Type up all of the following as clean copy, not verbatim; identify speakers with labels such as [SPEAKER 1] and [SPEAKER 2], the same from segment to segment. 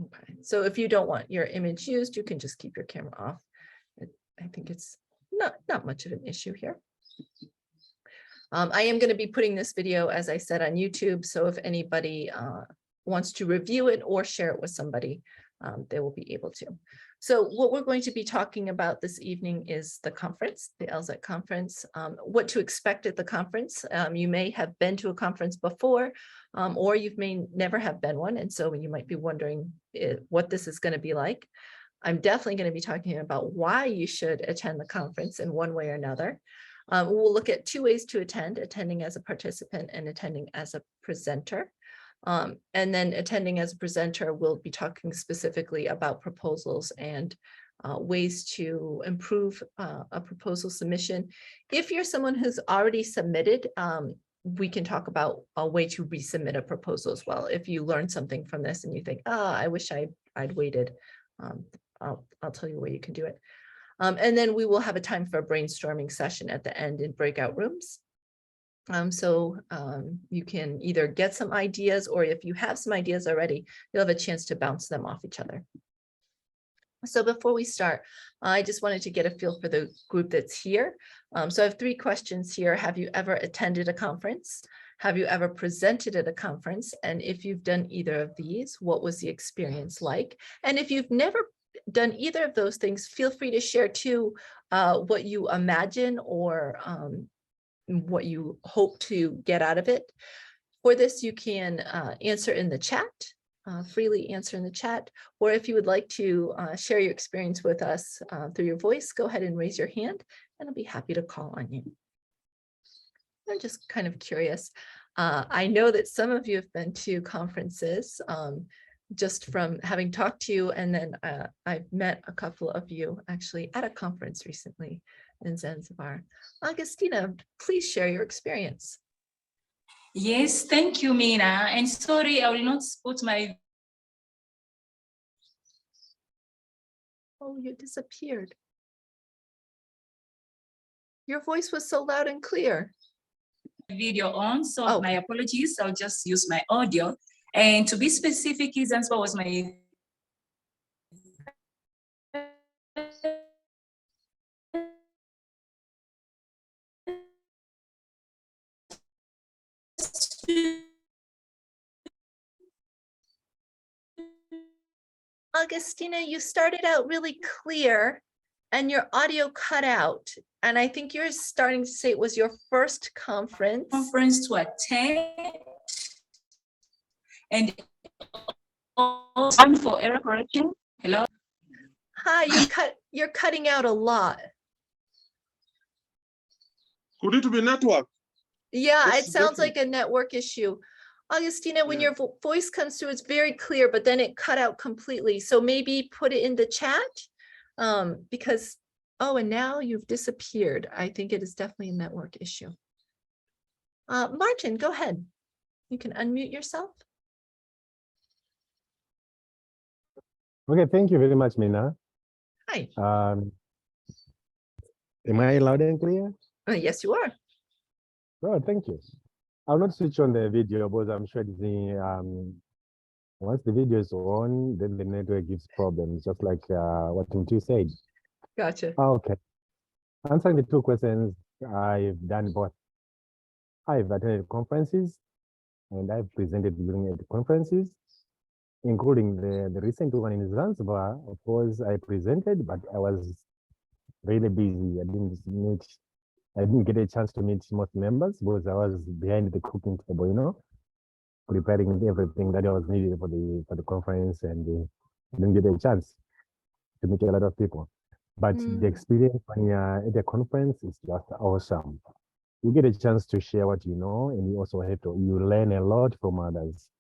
[SPEAKER 1] Okay, so if you don't want your image used, you can just keep your camera off. I think it's not much of an issue here. I am going to be putting this video, as I said, on YouTube. So if anybody wants to review it or share it with somebody, they will be able to. So what we're going to be talking about this evening is the conference, the ALZEC conference, what to expect at the conference. You may have been to a conference before, or you may never have been one. And so you might be wondering what this is going to be like. I'm definitely going to be talking about why you should attend the conference in one way or another. We'll look at two ways to attend, attending as a participant and attending as a presenter. And then attending as a presenter, we'll be talking specifically about proposals and ways to improve a proposal submission. If you're someone who's already submitted, we can talk about a way to resubmit a proposal as well. If you learn something from this and you think, I wish I'd waited, I'll tell you a way you can do it. And then we will have a time for a brainstorming session at the end in breakout rooms. So you can either get some ideas, or if you have some ideas already, you'll have a chance to bounce them off each other. So before we start, I just wanted to get a feel for the group that's here. So I have three questions here. Have you ever attended a conference? Have you ever presented at a conference? And if you've done either of these, what was the experience like? And if you've never done either of those things, feel free to share too what you imagine or what you hope to get out of it. For this, you can answer in the chat, freely answer in the chat, or if you would like to share your experience with us through your voice, go ahead and raise your hand and I'll be happy to call on you. I'm just kind of curious. I know that some of you have been to conferences just from having talked to you, and then I've met a couple of you actually at a conference recently in Zanzibar. Augustina, please share your experience.
[SPEAKER 2] Yes, thank you, Mina. And sorry, I will not put my...
[SPEAKER 1] Oh, you disappeared. Your voice was so loud and clear.
[SPEAKER 2] Video on, so my apologies. I'll just use my audio. And to be specific, Zanzibar was my
[SPEAKER 1] Augustina, you started out really clear and your audio cut out. And I think you're starting to say it was your first conference.
[SPEAKER 2] Conference to attend. And also for error correction. Hello.
[SPEAKER 1] Hi, you're cutting out a lot.
[SPEAKER 3] Could it be network?
[SPEAKER 1] Yeah, it sounds like a network issue. Augustina, when your voice comes through, it's very clear, but then it cut out completely. So maybe put it in the chat because, and now you've disappeared. I think it is definitely a network issue. Martin, go ahead. You can unmute yourself.
[SPEAKER 4] Okay, thank you very much, Mina.
[SPEAKER 1] Hi.
[SPEAKER 4] Am I loud and clear?
[SPEAKER 1] Yes, you are.
[SPEAKER 4] Oh, thank you. I'll not switch on the video because I'm sure once the video is on, then the network gives problems, just like what Mtu said.
[SPEAKER 1] Gotcha.
[SPEAKER 4] Okay. Answering the two questions, I've done both. I've attended conferences and I've presented during the conferences, including the recent one in Zanzibar. Of course, I presented, but I was really busy. I didn't get a chance to meet most members because I was behind the cooking table, preparing everything that was needed for the conference, and didn't get a chance to meet a lot of people. But the experience when you're at a conference is just awesome. You get a chance to share what you know, and you also you learn a lot from others.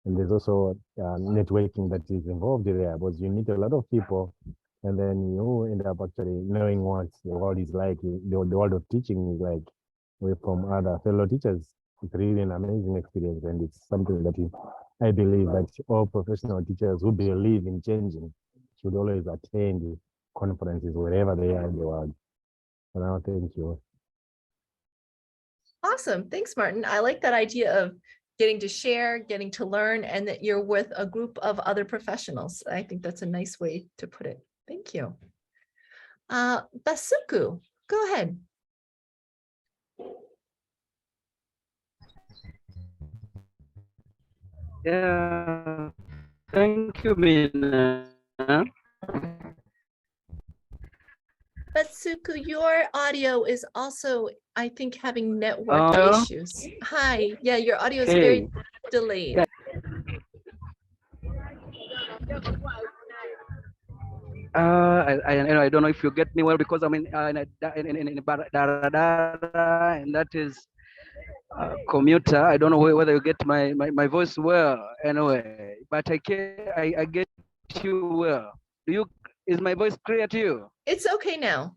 [SPEAKER 4] And there's also networking that is involved there, because you meet a lot of people, and then you end up actually knowing what the world is like, the world of teaching is like, from other fellow teachers. It's really an amazing experience, and it's something that I believe that all professional teachers who believe in changing should always attend conferences wherever they are in the world. And I thank you.
[SPEAKER 1] Awesome. Thanks, Martin. I like that idea of getting to share, getting to learn, and that you're with a group of other professionals. I think that's a nice way to put it. Thank you. Basuku, go ahead.
[SPEAKER 5] Yeah, thank you, Mina.
[SPEAKER 1] Basuku, your audio is also, I think, having network issues. Hi, yeah, your audio is very delayed.
[SPEAKER 5] Yeah. I don't know if you get me well because I'm in Daradara, and that is commuter. I don't know whether you get my voice well anyway, but I get you well. Is my voice clear to you?
[SPEAKER 1] It's okay now.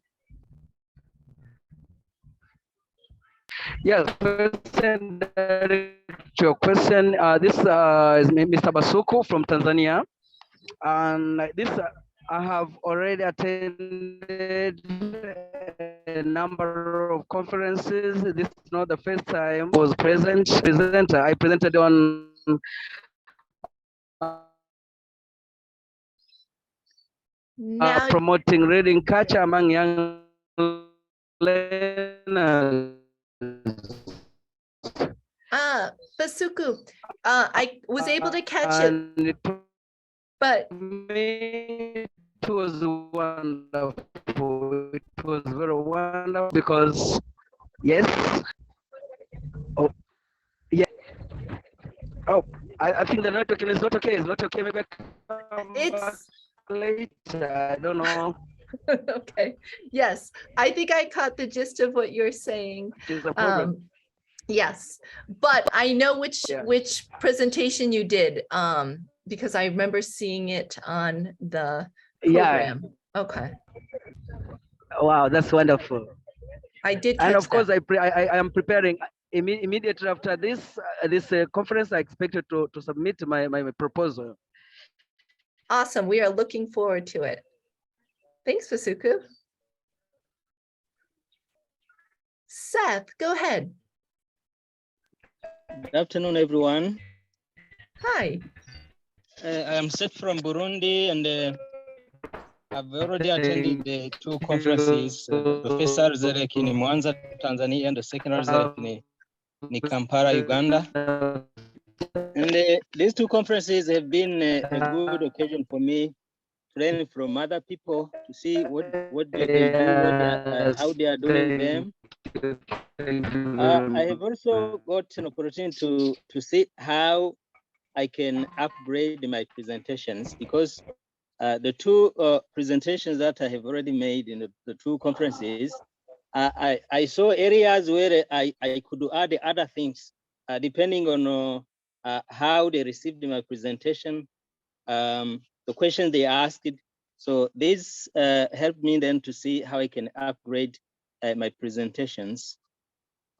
[SPEAKER 5] Yes, question, your question. This is Mr. Basuku from Tanzania, and this I have already attended a number of conferences. This is not the first time I was presenter. I presented on
[SPEAKER 1] Now,
[SPEAKER 5] promoting reading culture among young learners.
[SPEAKER 1] Basuku, I was able to catch it, but
[SPEAKER 5] it was wonderful. It was very wonderful because, yes. Oh, yeah. Oh, I think the network is not okay. It's not okay. Maybe I come back later. I don't know.
[SPEAKER 1] Okay. Yes, I think I caught the gist of what you're saying. Yes, but I know which presentation you did, because I remember seeing it on the program. Yeah. Okay.
[SPEAKER 5] Wow, that's wonderful.
[SPEAKER 1] I did.
[SPEAKER 5] And of course, I am preparing immediately after this conference. I expected to submit my proposal.
[SPEAKER 1] Awesome. We are looking forward to it. Thanks, Basuku. Seth, go ahead.
[SPEAKER 6] Good afternoon, everyone.
[SPEAKER 1] Hi.
[SPEAKER 6] I am Seth from Burundi, and I've already attended the two conferences, the first ALZELC in Mwanza, Tanzania, and the second ALZELC in Kampala, Uganda. And these two conferences have been a good occasion for me to learn from other people, to see what they do, how they are doing them. I have also got an opportunity to see how I can upgrade my presentations, because the two presentations that I have already made in the two conferences, I saw areas where I could add other things depending on how they received my presentation, the questions they asked. So this helped me then to see how I can upgrade my presentations.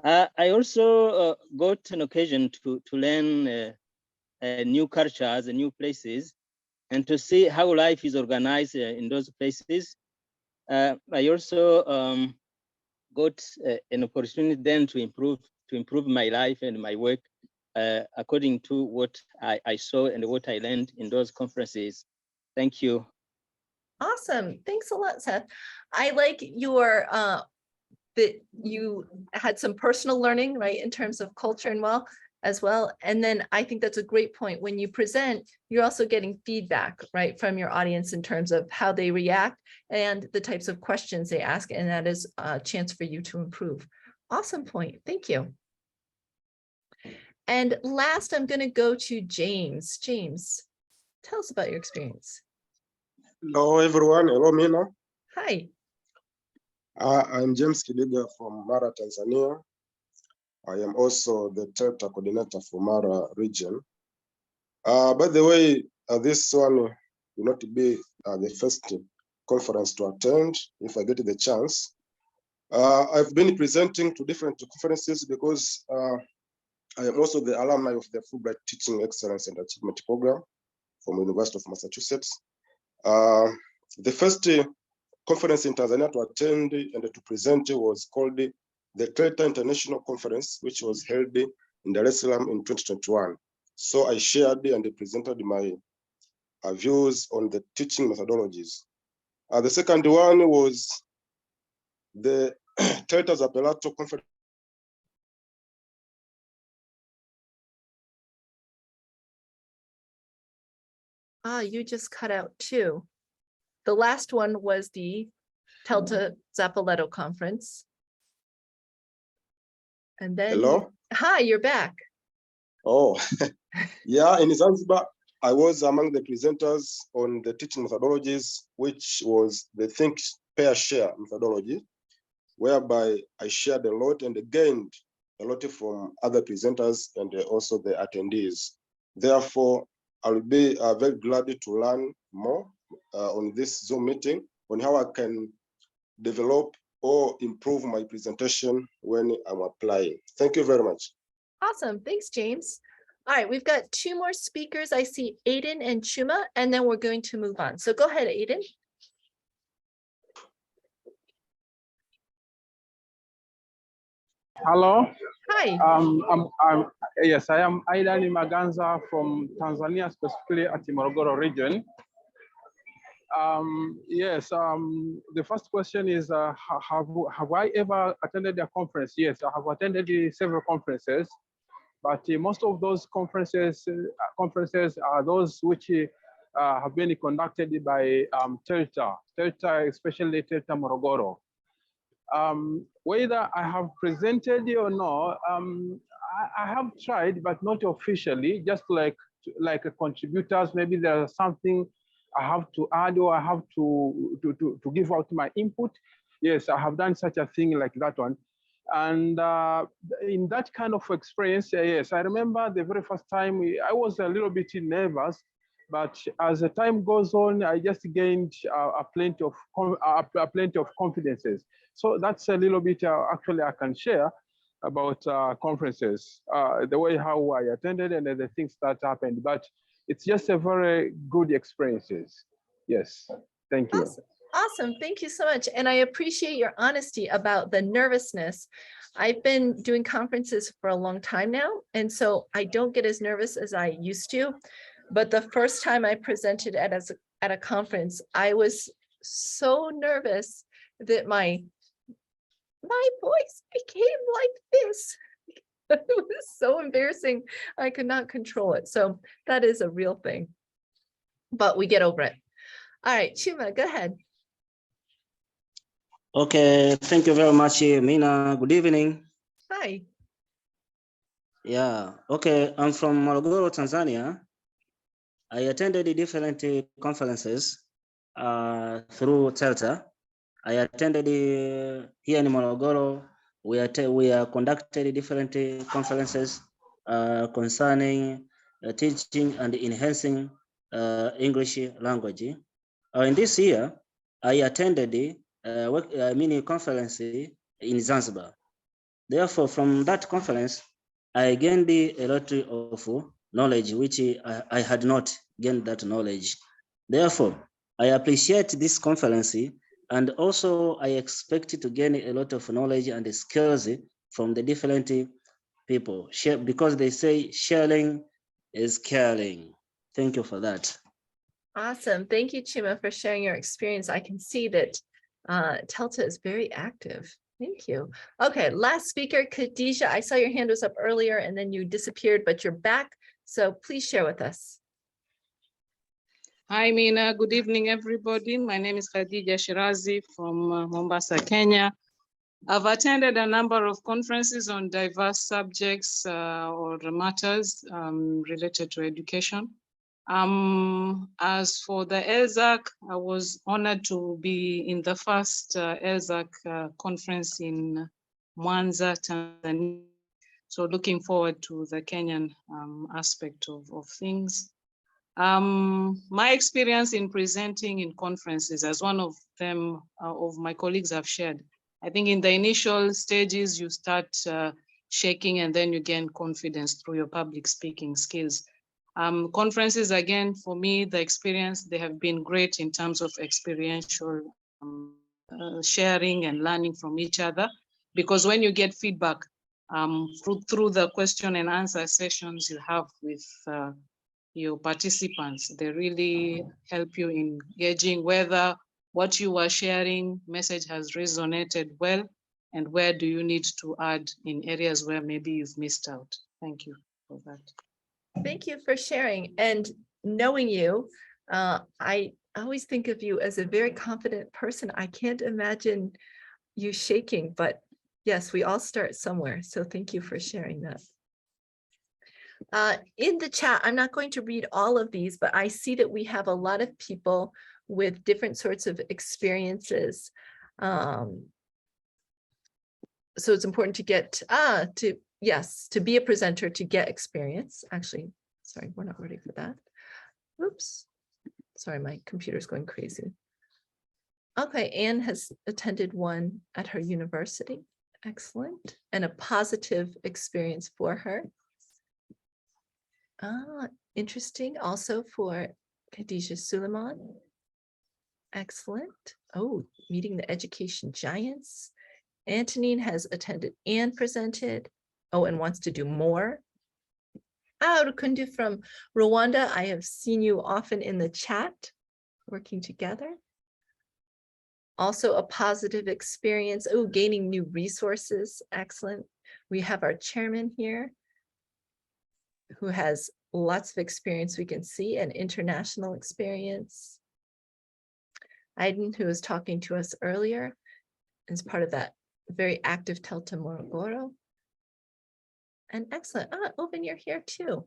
[SPEAKER 6] I also got an occasion to learn new cultures and new places, and to see how life is organized in those places. I also got an opportunity then to improve my life and my work according to what I saw and what I learned in those conferences. Thank you.
[SPEAKER 1] Awesome. Thanks a lot, Seth. I like your that you had some personal learning, right, in terms of culture and as well. And then I think that's a great point. When you present, you're also getting feedback, right, from your audience in terms of how they react and the types of questions they ask. And that is a chance for you to improve. Awesome point. Thank you. And last, I'm going to go to James. James, tell us about your experience.
[SPEAKER 3] Hello, everyone. Hello, Mina.
[SPEAKER 1] Hi.
[SPEAKER 3] I'm James Kidiga from Mara, Tanzania. I am also the territory coordinator for Mara region. By the way, this one will not be the first conference to attend if I get the chance. I've been presenting to different conferences because I am also the alumni of the Fulbright Teaching Excellence and Achievement Program from the University of Massachusetts. The first conference in Tanzania to attend and to present was called the Treta International Conference, which was held in Dar es Salaam in 2021. So I shared and presented my views on the teaching methodologies. The second one was the Titles Appellate Conference.
[SPEAKER 1] You just cut out too. The last one was the Telta Zappaletto Conference. And then,
[SPEAKER 3] Hello?
[SPEAKER 1] Hi, you're back.
[SPEAKER 3] Oh, yeah, in Zanzibar, I was among the presenters on the teaching methodologies, which was the Think, Pair, Share methodology, whereby I shared a lot and gained a lot from other presenters and also the attendees. Therefore, I'll be very glad to learn more on this Zoom meeting on how I can develop or improve my presentation when I'm applying. Thank you very much.
[SPEAKER 1] Awesome. Thanks, James. All right, we've got two more speakers. I see Aiden and Chuma, and then we're going to move on. So go ahead, Aiden.
[SPEAKER 7] Hello.
[SPEAKER 1] Hi.
[SPEAKER 7] Yes, I am Aidan Maganza from Tanzania, specifically at the Morogoro region. Yes, the first question is, have I ever attended a conference? Yes, I have attended several conferences, but most of those conferences are those which have been conducted by Telta, especially Telta Morogoro. Whether I have presented or not, I have tried, but not officially, just like contributors. Maybe there's something I have to add or I have to give out my input. Yes, I have done such a thing like that one. And in that kind of experience, yes, I remember the very first time I was a little bit nervous, but as the time goes on, I just gained plenty of confidences. So that's a little bit actually I can share about conferences, the way how I attended and the things that happened. But it's just a very good experiences. Yes, thank you.
[SPEAKER 1] Awesome. Awesome. Thank you so much. And I appreciate your honesty about the nervousness. I've been doing conferences for a long time now, and so I don't get as nervous as I used to. But the first time I presented at a conference, I was so nervous that my voice became like this. It was so embarrassing. I could not control it. So that is a real thing, but we get over it. All right, Chuma, go ahead.
[SPEAKER 8] Okay, thank you very much, Mina. Good evening.
[SPEAKER 1] Hi.
[SPEAKER 8] Yeah, okay, I'm from Morogoro, Tanzania. I attended the different conferences through Telta. I attended here in Morogoro. We are conducted different conferences concerning teaching and enhancing English language. In this year, I attended a mini conference in Zanzibar. Therefore, from that conference, I gained a lot of knowledge, which I had not gained that knowledge. Therefore, I appreciate this conference, and also I expect to gain a lot of knowledge and skills from the different people, because they say sharing is caring. Thank you for that.
[SPEAKER 1] Awesome. Thank you, Chuma, for sharing your experience. I can see that Telta is very active. Thank you. Okay, last speaker, Khadija. I saw your hand was up earlier and then you disappeared, but you're back. So please share with us.
[SPEAKER 9] Hi, Mina. Good evening, everybody. My name is Khadija Shirazi from Mombasa, Kenya. I've attended a number of conferences on diverse subjects or matters related to education. As for the ALZEC, I was honored to be in the first ALZEC conference in Mwanza, Tanzania. So looking forward to the Kenyan aspect of things. My experience in presenting in conferences, as one of them, of my colleagues have shared, I think in the initial stages, you start shaking and then you gain confidence through your public speaking skills. Conferences, again, for me, the experience, they have been great in terms of experiential sharing and learning from each other, because when you get feedback, through the question and answer sessions you have with your participants. They really help you in gauging whether what you are sharing message has resonated well, and where do you need to add in areas where maybe you've missed out. Thank you for that.
[SPEAKER 1] Thank you for sharing. And knowing you, I always think of you as a very confident person. I can't imagine you shaking, but yes, we all start somewhere. So thank you for sharing that. In the chat, I'm not going to read all of these, but I see that we have a lot of people with different sorts of experiences. So it's important to get to be a presenter, to get experience. Actually, sorry, we're not ready for that. Oops. Sorry, my computer's going crazy. Okay, Anne has attended one at her university. Excellent. And a positive experience for her. Interesting also for Khadija Suleiman. Excellent. Oh, meeting the education giants. Antonine has attended and presented. Oh, and wants to do more. Rukundu from Rwanda, I have seen you often in the chat, working together. Also a positive experience. Oh, gaining new resources. Excellent. We have our chairman here, who has lots of experience we can see, and international experience. Aiden, who was talking to us earlier, is part of that very active Telta Morogoro. And excellent. Open, you're here too.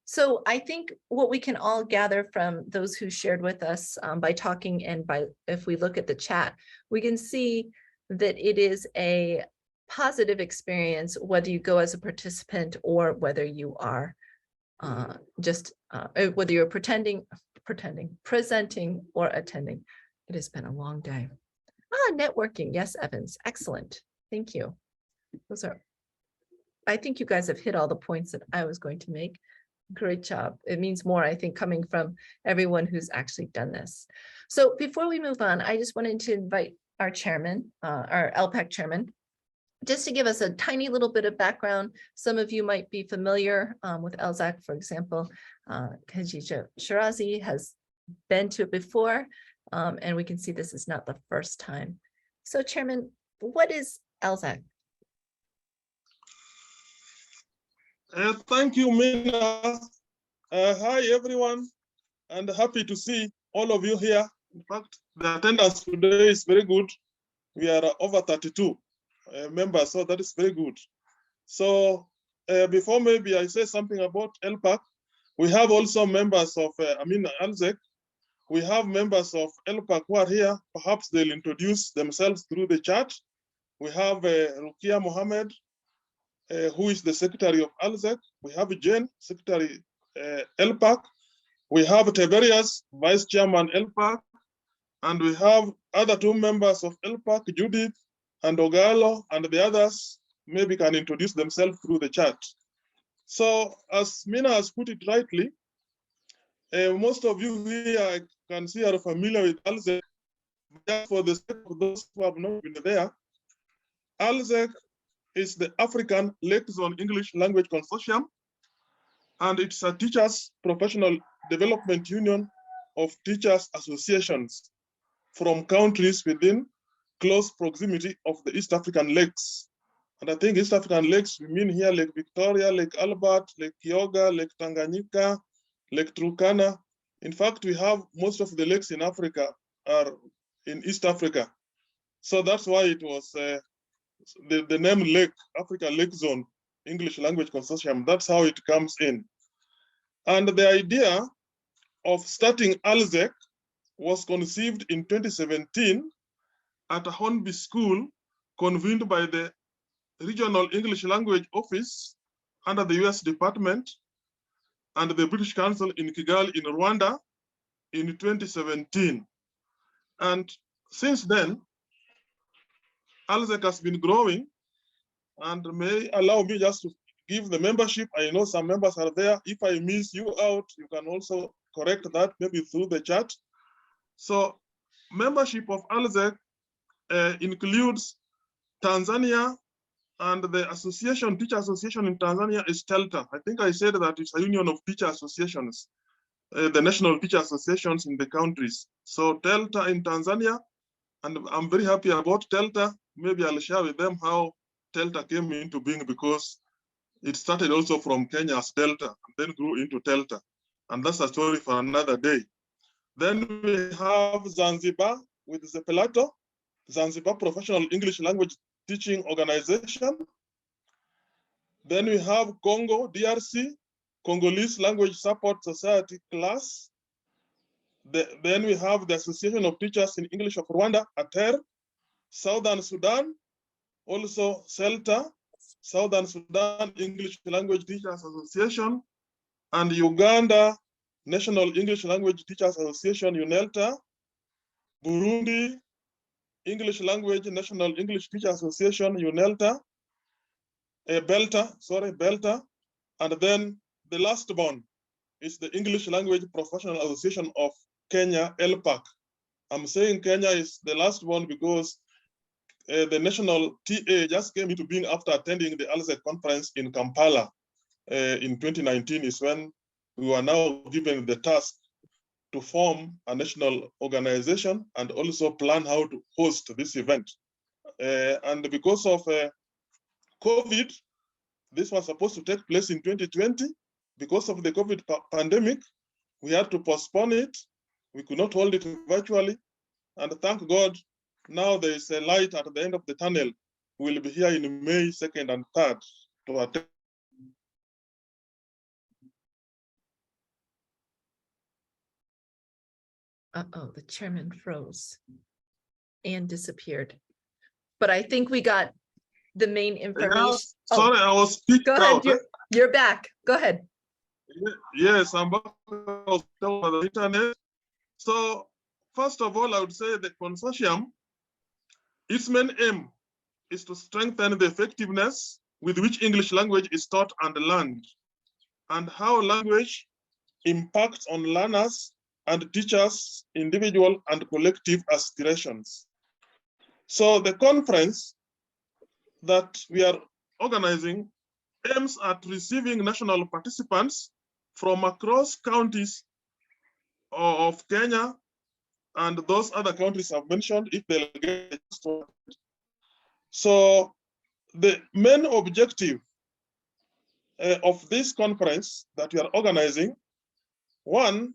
[SPEAKER 1] So I think what we can all gather from those who shared with us by talking, and by if we look at the chat, we can see that it is a positive experience, whether you go as a participant or whether you are whether you're presenting or attending. It has been a long day. Networking. Yes, Evans. Excellent. Thank you. I think you guys have hit all the points that I was going to make. Great job. It means more, I think, coming from everyone who's actually done this. So before we move on, I just wanted to invite our chairman, our ALPAC chairman, just to give us a tiny little bit of background. Some of you might be familiar with ALZEC, for example. Khadija Shirazi has been to it before, and we can see this is not the first time. So Chairman, what is ALZEC?
[SPEAKER 10] Thank you, Mina. Hi, everyone, and happy to see all of you here. In fact, the attendance today is very good. We are over 32 members, so that is very good. So before maybe I say something about ALPAC, we have also members of ALZEC. We have members of ALPAC who are here. Perhaps they'll introduce themselves through the chat. We have Rukia Mohammed, who is the secretary of ALZEC. We have Jane, secretary ALPAC. We have Tiberius, vice chairman ALPAC. And we have other two members of ALPAC, Judith and Ogalo, and the others maybe can introduce themselves through the chat. So as Mina has put it rightly, most of you here I can see are familiar with ALZEC. Just for the sake of those who have not been there, ALZEC is the African Lake Zone English Language Consortium, and it's a teachers' professional development union of teachers associations from countries within close proximity of the East African lakes. And I think East African lakes, we mean here Lake Victoria, Lake Albert, Lake Kyoga, Lake Tanganyika, Lake Turkana. In fact, we have most of the lakes in Africa are in East Africa. So that's why it was the name Lake, Africa Lake Zone, English Language Consortium. That's how it comes in. And the idea of starting ALZEC was conceived in 2017 at a Hornby School convened by the Regional English Language Office under the US Department and the British Council in Kigali in Rwanda in 2017. And since then, ALZEC has been growing, and may allow me just to give the membership. I know some members are there. If I miss you out, you can also correct that maybe through the chat. So membership of ALZEC includes Tanzania And the association, teacher association in Tanzania is TELTA. I think I said that it's a union of teacher associations, the national teacher associations in the countries. So TELTA in Tanzania, and I'm very happy about TELTA. Maybe I'll share with them how TELTA came into being, because it started also from Kenya as Delta and then grew into TELTA. And that's a story for another day. Then we have Zanzibar with Zepelato, Zanzibar Professional English Language Teaching Organization. Then we have Congo, DRC, Congolese Language Support Society class. Then we have the Association of Teachers in English of Rwanda, ATER, Southern Sudan, also CELTA, Southern Sudan English Language Teachers Association, and Uganda National English Language Teachers Association, UNELTA, Burundi English Language National English Teachers Association, UNELTA, Belta, and then the last one is the English Language Professional Association of Kenya, ALPAC. I'm saying Kenya is the last one because the national TA just came into being after attending the ALZEC conference in Kampala in 2019 is when we were now given the task to form a national organization and also plan how to host this event. And because of COVID, this was supposed to take place in 2020. Because of the COVID pandemic, we had to postpone it. We could not hold it virtually. And thank God, now there is a light at the end of the tunnel. We'll be here in May 2nd and 3rd to attend.
[SPEAKER 1] Uh-oh, the chairman froze and disappeared. But I think we got the main information.
[SPEAKER 10] Sorry, I was speaking
[SPEAKER 1] Go ahead,
[SPEAKER 10] out.
[SPEAKER 1] you're back. Go ahead.
[SPEAKER 10] Yes, I'm back on the internet. So first of all, I would say the consortium, its main aim is to strengthen the effectiveness with which English language is taught and learned, and how language impacts on learners and teachers' individual and collective aspirations. So the conference that we are organizing aims at receiving national participants from across counties of Kenya and those other countries I've mentioned if they'll get to. So the main objective of this conference that we are organizing, one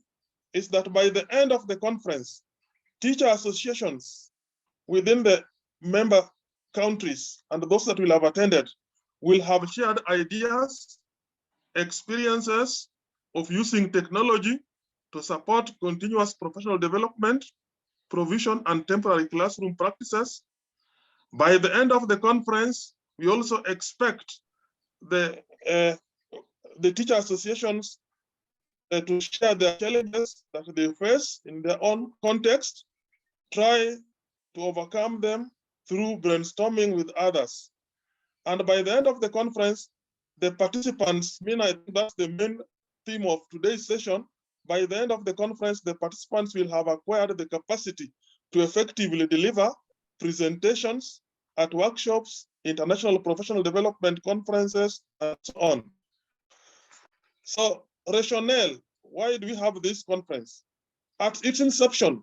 [SPEAKER 10] is that by the end of the conference, teacher associations within the member countries and those that will have attended will have shared ideas, experiences of using technology to support continuous professional development, provision, and temporary classroom practices. By the end of the conference, we also expect the teacher associations to share their challenges that they face in their own context, try to overcome them through brainstorming with others. And by the end of the conference, the participants, I think that's the main theme of today's session. By the end of the conference, the participants will have acquired the capacity to effectively deliver presentations at workshops, international professional development conferences, and so on. So, rationale, why do we have this conference? At its inception,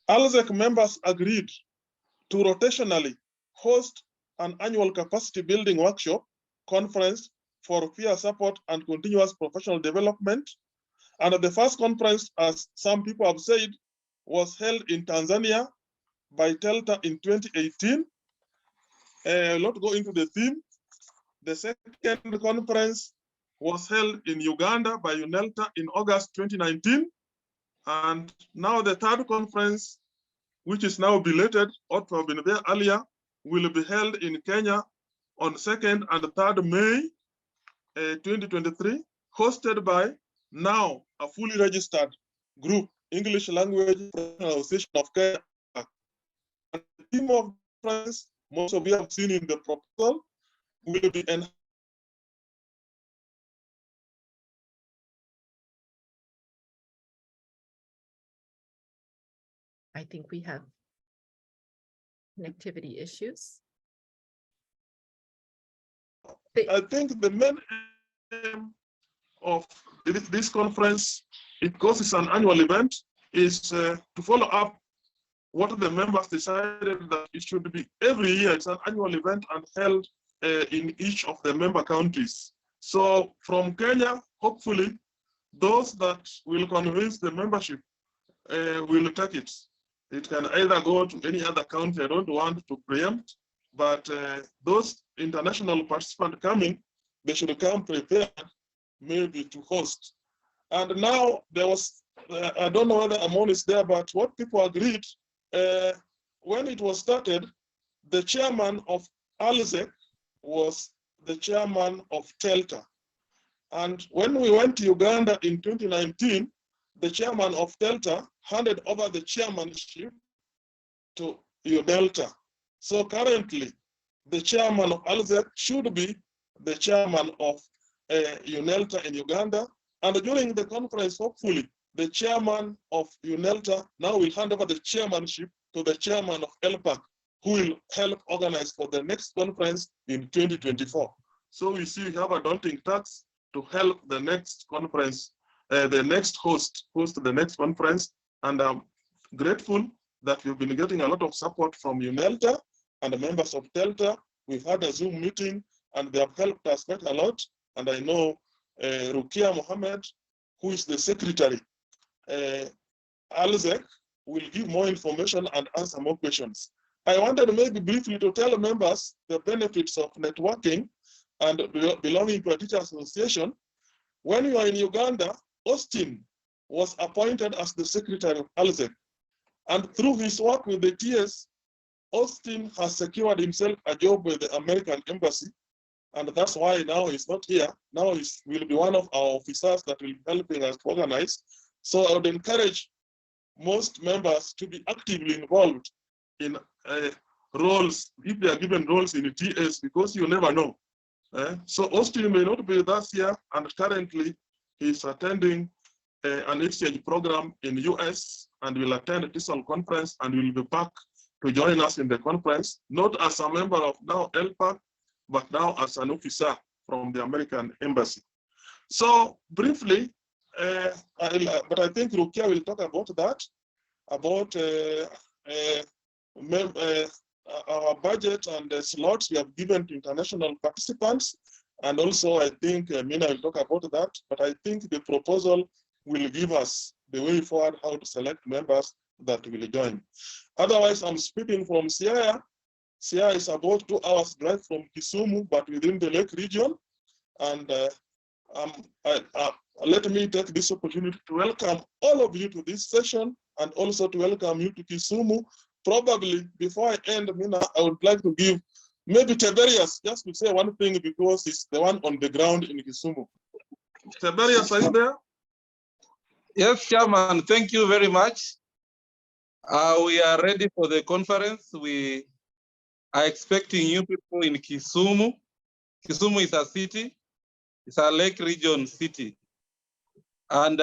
[SPEAKER 10] ALZEC members agreed to rotationally host an annual capacity building workshop conference for peer support and continuous professional development. And the first conference, as some people have said, was held in Tanzania by TELTA in 2018. I'll not go into the theme. The second conference was held in Uganda by UNELTA in August 2019. And now the third conference, which is now belated, ought to have been there earlier, will be held in Kenya on 2nd and 3rd May 2023, hosted by now a fully registered group, English Language Association of Kenya. And the theme of the conference, most of you have seen in the proposal, will be
[SPEAKER 1] I think we have connectivity issues.
[SPEAKER 10] I think the main aim of this conference, because it's an annual event, is to follow up what the members decided that it should be every year. It's an annual event and held in each of the member countries. So from Kenya, hopefully, those that will convince the membership will take it. It can either go to any other country. I don't want to preempt, but those international participants coming, they should come prepared maybe to host. And now there was, I don't know whether Amon is there, but what people agreed, when it was started, the chairman of ALZEC was the chairman of TELTA. And when we went to Uganda in 2019, the chairman of TELTA handed over the chairmanship to UNELTA. So currently, the chairman of ALZEC should be the chairman of UNELTA in Uganda. And during the conference, hopefully, the chairman of UNELTA now will hand over the chairmanship to the chairman of ALPAC, who will help organize for the next conference in 2024. So we see we have a daunting task to help the next conference, the next host the next conference. And I'm grateful that we've been getting a lot of support from UNELTA and the members of TELTA. We've had a Zoom meeting and they have helped us quite a lot. And I know Rukia Mohammed, who is the secretary, ALZEC, will give more information and answer more questions. I wanted maybe briefly to tell members the benefits of networking and belonging to a teacher association. When you are in Uganda, Austin was appointed as the secretary of ALZEC. And through his work with the TS, Austin has secured himself a job with the American Embassy. And that's why now he's not here. Now he will be one of our officers that will be helping us to organize. So I would encourage most members to be actively involved in roles, if they are given roles in the TS, because you never know. So Austin may not be with us here, and currently he's attending an exchange program in the US and will attend a TESOL conference and will be back to join us in the conference, not as a member of now ALPAC, but now as an officer from the American Embassy. So briefly, but I think Rukia will talk about that, about our budget and the slots we have given to international participants. And also I think Mina will talk about that, but I think the proposal will give us the way forward how to select members that will join. Otherwise, I'm speaking from Siaya. Siaya is about 2 hours drive from Kisumu, but within the Lake region. And let me take this opportunity to welcome all of you to this session and also to welcome you to Kisumu. Probably before I end, Mina, I would like to give maybe Tiberius just to say one thing because he's the one on the ground in Kisumu. Tiberius, are you there?
[SPEAKER 11] Yes, Chairman, thank you very much. We are ready for the conference. We are expecting you people in Kisumu. Kisumu is a city, it's a Lake region city. And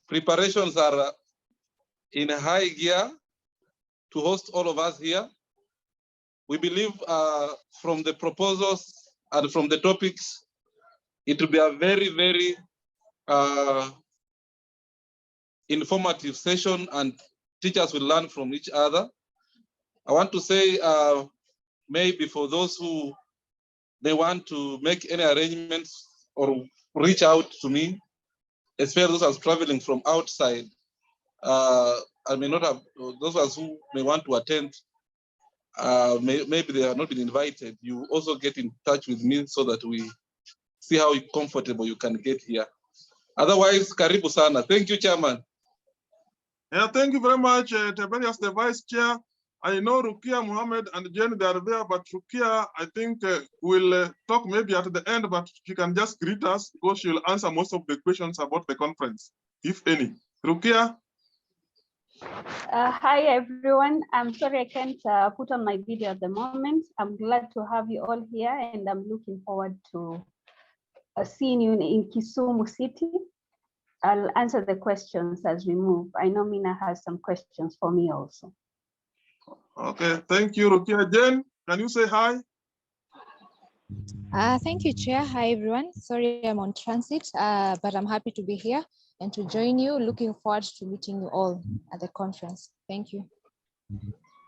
[SPEAKER 11] preparations are in high gear to host all of us here. We believe from the proposals and from the topics, it will be a very, very informative session and teachers will learn from each other. I want to say maybe for those who they want to make any arrangements or reach out to me, especially those who are traveling from outside, I may not have, those of us who may want to attend, maybe they have not been invited. You also get in touch with me so that we see how comfortable you can get here. Otherwise, karibu sana. Thank you, Chairman.
[SPEAKER 10] Yeah, thank you very much, Tiberius, the Vice Chair. I know Rukia Mohammed and Jen, they are there, but Rukia, I think will talk maybe at the end, but she can just greet us because she will answer most of the questions about the conference, if any. Rukia?
[SPEAKER 12] Hi, everyone. I'm sorry I can't put on my video at the moment. I'm glad to have you all here, and I'm looking forward to seeing you in Kisumu City. I'll answer the questions as we move. I know Mina has some questions for me also.
[SPEAKER 10] Okay, thank you, Rukia. Jen, can you say hi?
[SPEAKER 13] Thank you, Chair. Hi, everyone. Sorry, I'm on transit, but I'm happy to be here and to join you. Looking forward to meeting you all at the conference. Thank you.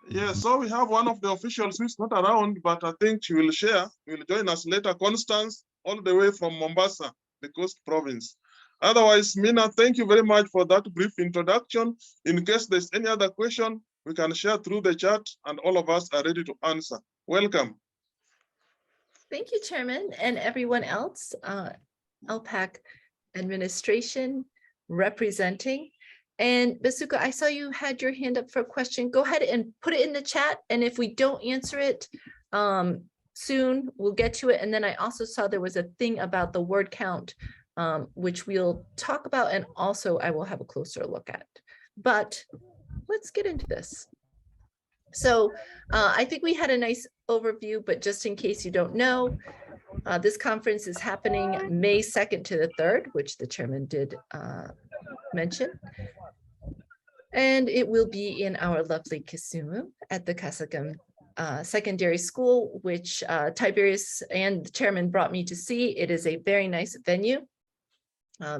[SPEAKER 10] Yeah, so we have one of the officials who's not around, but I think she will share, will join us later, Constance, all the way from Mombasa, the Coast Province. Otherwise, Mina, thank you very much for that brief introduction. In case there's any other question, we can share through the chat and all of us are ready to answer. Welcome.
[SPEAKER 1] Thank you, Chairman, and everyone else, ALPAC administration representing. And Basuka, I saw you had your hand up for a question. Go ahead and put it in the chat. And if we don't answer it soon, we'll get to it. And then I also saw there was a thing about the word count, which we'll talk about. And also I will have a closer look at. But let's get into this. So I think we had a nice overview, but just in case you don't know, this conference is happening May 2nd to the 3rd, which the chairman did mention. And it will be in our lovely Kisumu at the Kasagam Secondary School, which Tiberius and the chairman brought me to see. It is a very nice venue.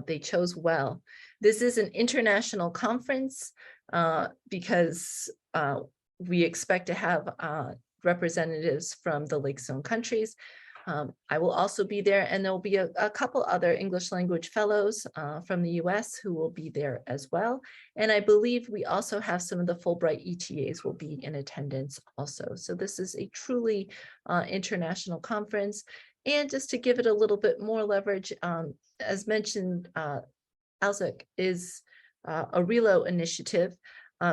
[SPEAKER 1] They chose well. This is an international conference because we expect to have representatives from the Lake Zone countries. I will also be there, and there will be a couple other English language fellows from the US who will be there as well. And I believe we also have some of the Fulbright ETAs will be in attendance also. So this is a truly international conference. And just to give it a little bit more leverage, as mentioned, ALZEC is a RELO initiative.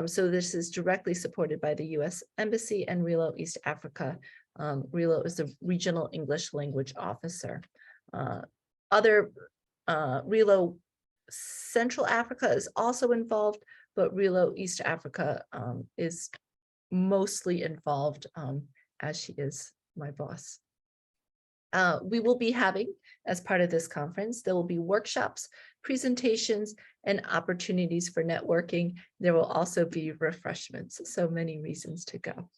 [SPEAKER 1] So this is directly supported by the US Embassy and RELO East Africa. RELO is the Regional English Language Officer. Other RELO Central Africa is also involved, but RELO East Africa is mostly involved as she is my boss. We will be having, as part of this conference, there will be workshops, presentations, and opportunities for networking. There will also be refreshments, so many reasons to go.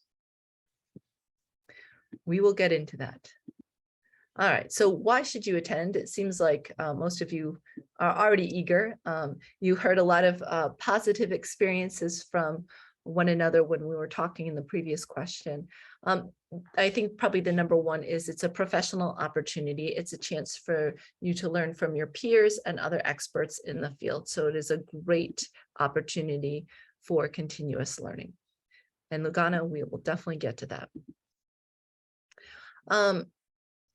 [SPEAKER 1] We will get into that. All right, so why should you attend? It seems like most of you are already eager. You heard a lot of positive experiences from one another when we were talking in the previous question. I think probably the number one is it's a professional opportunity. It's a chance for you to learn from your peers and other experts in the field. So it is a great opportunity for continuous learning. And Lugano, we will definitely get to that.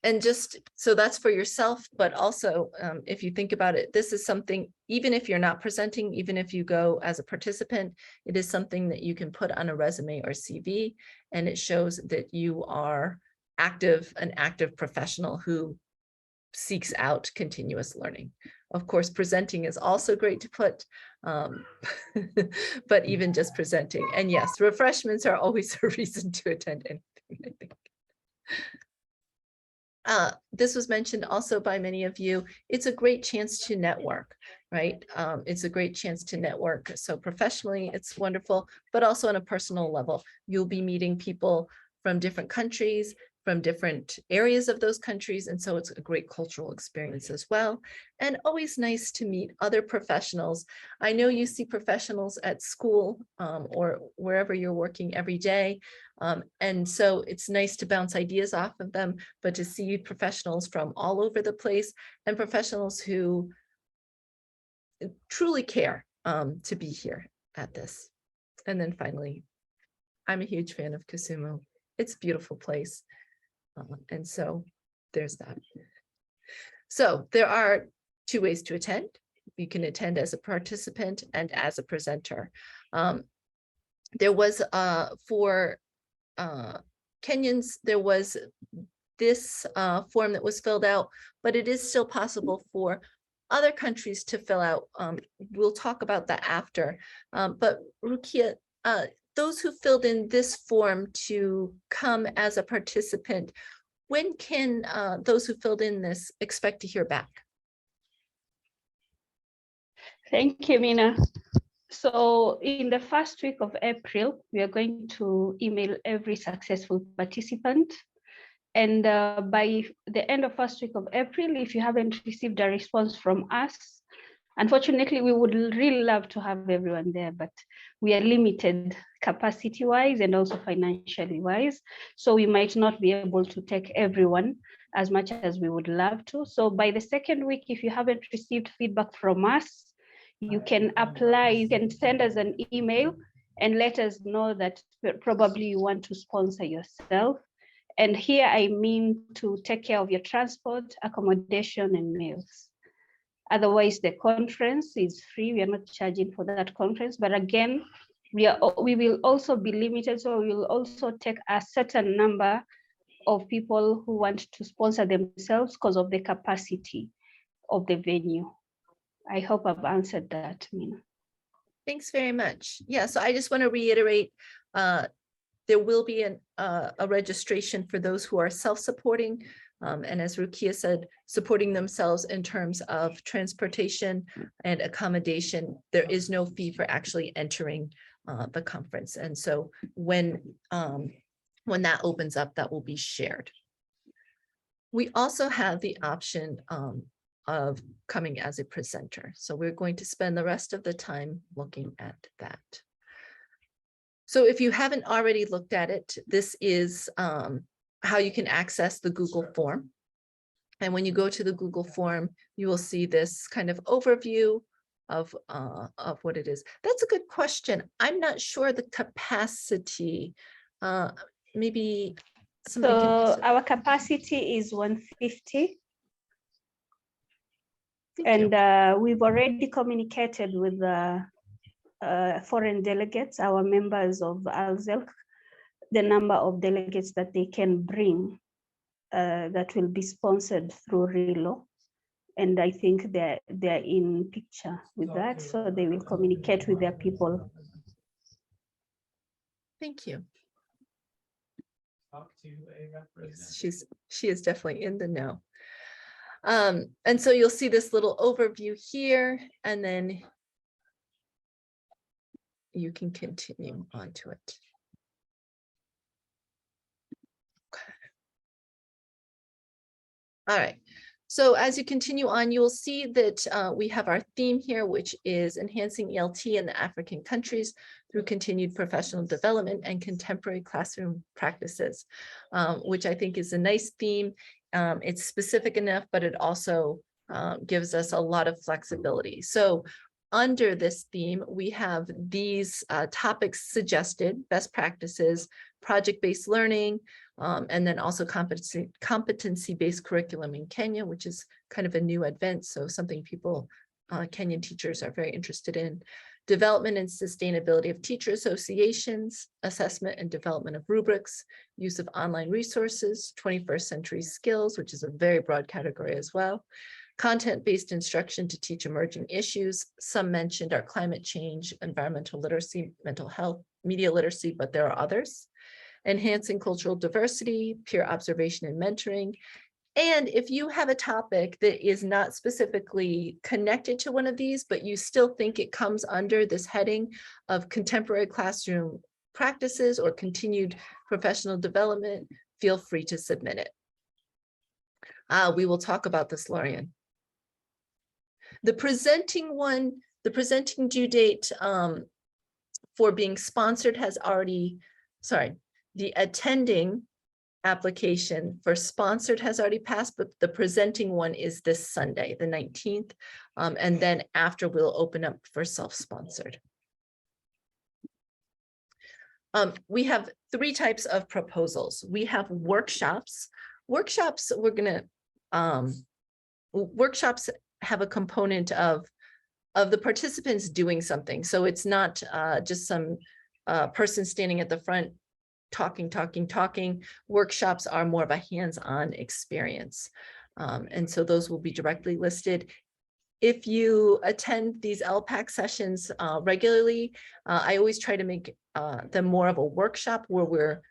[SPEAKER 1] And just so that's for yourself, but also if you think about it, this is something, even if you're not presenting, even if you go as a participant, it is something that you can put on a resume or CV, and it shows that you are an active professional who seeks out continuous learning. Of course, presenting is also great to put, but even just presenting. And yes, refreshments are always a reason to attend anything, I think. This was mentioned also by many of you. It's a great chance to network, right? It's a great chance to network. So professionally, it's wonderful, but also on a personal level, you'll be meeting people from different countries, from different areas of those countries. And so it's a great cultural experience as well. And always nice to meet other professionals. I know you see professionals at school or wherever you're working every day. And so it's nice to bounce ideas off of them, but to see professionals from all over the place and professionals who truly care to be here at this. And then finally, I'm a huge fan of Kisumu. It's a beautiful place. And so there's that. So there are two ways to attend. You can attend as a participant and as a presenter. There was for Kenyans, there was this form that was filled out, but it is still possible for other countries to fill out. We'll talk about that after. But Rukia, those who filled in this form to come as a participant, when can those who filled in this expect to hear back?
[SPEAKER 12] Thank you, Mina. So in the first week of April, we are going to email every successful participant. And by the end of first week of April, if you haven't received a response from us, unfortunately, we would really love to have everyone there, but we are limited capacity-wise and also financially wise. So we might not be able to take everyone as much as we would love to. So by the second week, if you haven't received feedback from us, you can apply, you can send us an email and let us know that probably you want to sponsor yourself. And here I mean to take care of your transport, accommodation, and meals. Otherwise, the conference is free. We are not charging for that conference. But again, we will also be limited. So we will also take a certain number of people who want to sponsor themselves because of the capacity of the venue. I hope I've answered that, Mina.
[SPEAKER 1] Thanks very much. Yeah, so I just want to reiterate, there will be a registration for those who are self-supporting. And as Rukia said, supporting themselves in terms of transportation and accommodation. There is no fee for actually entering the conference. And so when that opens up, that will be shared. We also have the option of coming as a presenter. So we're going to spend the rest of the time looking at that. So if you haven't already looked at it, this is how you can access the Google form. And when you go to the Google form, you will see this kind of overview of what it is. That's a good question. I'm not sure the capacity, maybe somebody can answer.
[SPEAKER 12] Our capacity is 150.
[SPEAKER 1] Thank
[SPEAKER 12] And we've already communicated with the foreign delegates, our members of ALZELC, the number of delegates that they can bring that will be sponsored through RELO. And I think they're in picture with that, so they will communicate with their people.
[SPEAKER 1] Thank you. She is definitely in the know. And so you'll see this little overview here, and then you can continue onto it. Okay. All right. So as you continue on, you will see that we have our theme here, which is enhancing ELT in the African countries through continued professional development and contemporary classroom practices, which I think is a nice theme. It's specific enough, but it also gives us a lot of flexibility. So under this theme, we have these topics suggested: best practices, project-based learning, and then also competency-based curriculum in Kenya, which is kind of a new advent. So something people, Kenyan teachers are very interested in. Development and sustainability of teacher associations, assessment and development of rubrics, use of online resources, 21st century skills, which is a very broad category as well. Content-based instruction to teach emerging issues. Some mentioned are climate change, environmental literacy, mental health, media literacy, but there are others. Enhancing cultural diversity, peer observation and mentoring. And if you have a topic that is not specifically connected to one of these, but you still think it comes under this heading of contemporary classroom practices or continued professional development, feel free to submit it. We will talk about this, Lorian. The presenting one, the presenting due date for being sponsored has already, the attending application for sponsored has already passed, but the presenting one is this Sunday, the 19th. And then after we'll open up for self-sponsored. We have three types of proposals. We have workshops. Workshops, workshops have a component of the participants doing something. So it's not just some person standing at the front talking. Workshops are more of a hands-on experience. And so those will be directly listed. If you attend these LPAC sessions regularly, I always try to make them more of a workshop where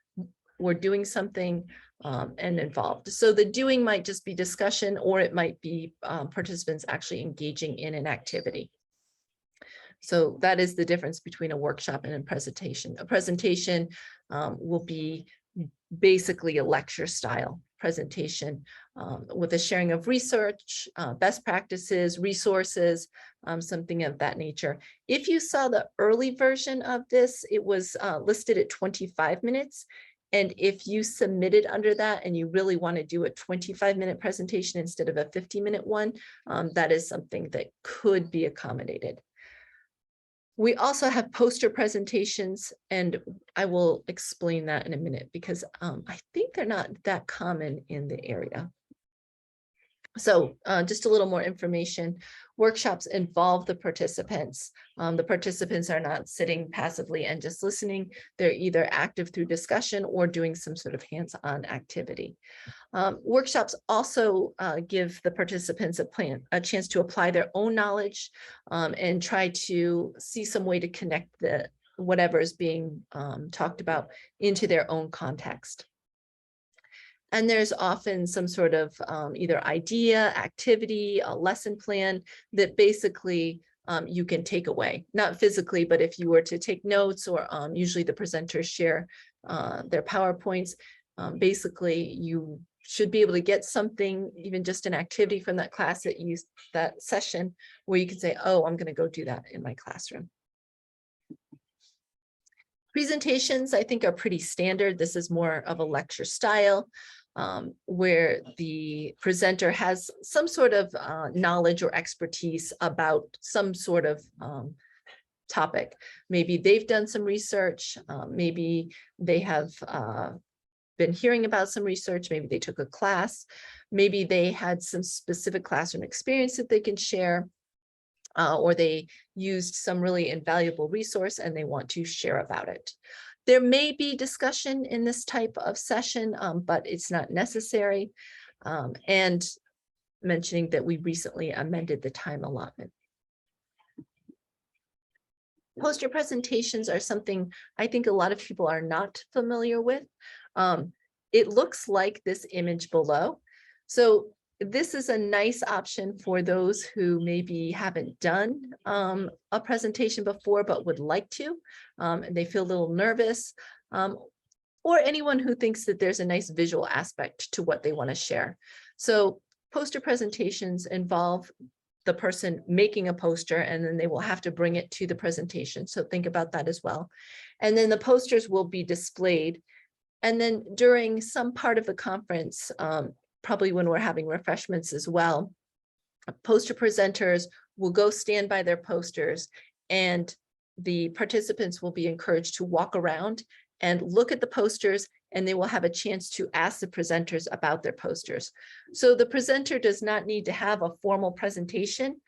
[SPEAKER 1] we're doing something and involved. So the doing might just be discussion, or it might be participants actually engaging in an activity. So that is the difference between a workshop and a presentation. A presentation will be basically a lecture style presentation with a sharing of research, best practices, resources, something of that nature. If you saw the early version of this, it was listed at 25 minutes. And if you submitted under that and you really want to do a 25-minute presentation instead of a 50-minute one, that is something that could be accommodated. We also have poster presentations, and I will explain that in a minute because I think they're not that common in the area. So just a little more information. Workshops involve the participants. The participants are not sitting passively and just listening. They're either active through discussion or doing some sort of hands-on activity. Workshops also give the participants a chance to apply their own knowledge and try to see some way to connect whatever is being talked about into their own context. And there's often some sort of either idea, activity, a lesson plan that basically you can take away, not physically, but if you were to take notes, or usually the presenters share their PowerPoints, basically you should be able to get something, even just an activity from that class that session, where you can say, oh, I'm going to go do that in my classroom. Presentations, I think, are pretty standard. This is more of a lecture style where the presenter has some sort of knowledge or expertise about some sort of topic. Maybe they've done some research, maybe they have been hearing about some research, maybe they took a class, maybe they had some specific classroom experience that they can share. Or they used some really invaluable resource and they want to share about it. There may be discussion in this type of session, but it's not necessary. And mentioning that we recently amended the time allotment. Poster presentations are something I think a lot of people are not familiar with. It looks like this image below. So this is a nice option for those who maybe haven't done a presentation before, but would like to, and they feel a little nervous, or anyone who thinks that there's a nice visual aspect to what they want to share. So poster presentations involve the person making a poster, and then they will have to bring it to the presentation. So think about that as well. And then the posters will be displayed. And then during some part of the conference, probably when we're having refreshments as well, poster presenters will go stand by their posters, and the participants will be encouraged to walk around and look at the posters, and they will have a chance to ask the presenters about their posters. So the presenter does not need to have a formal presentation.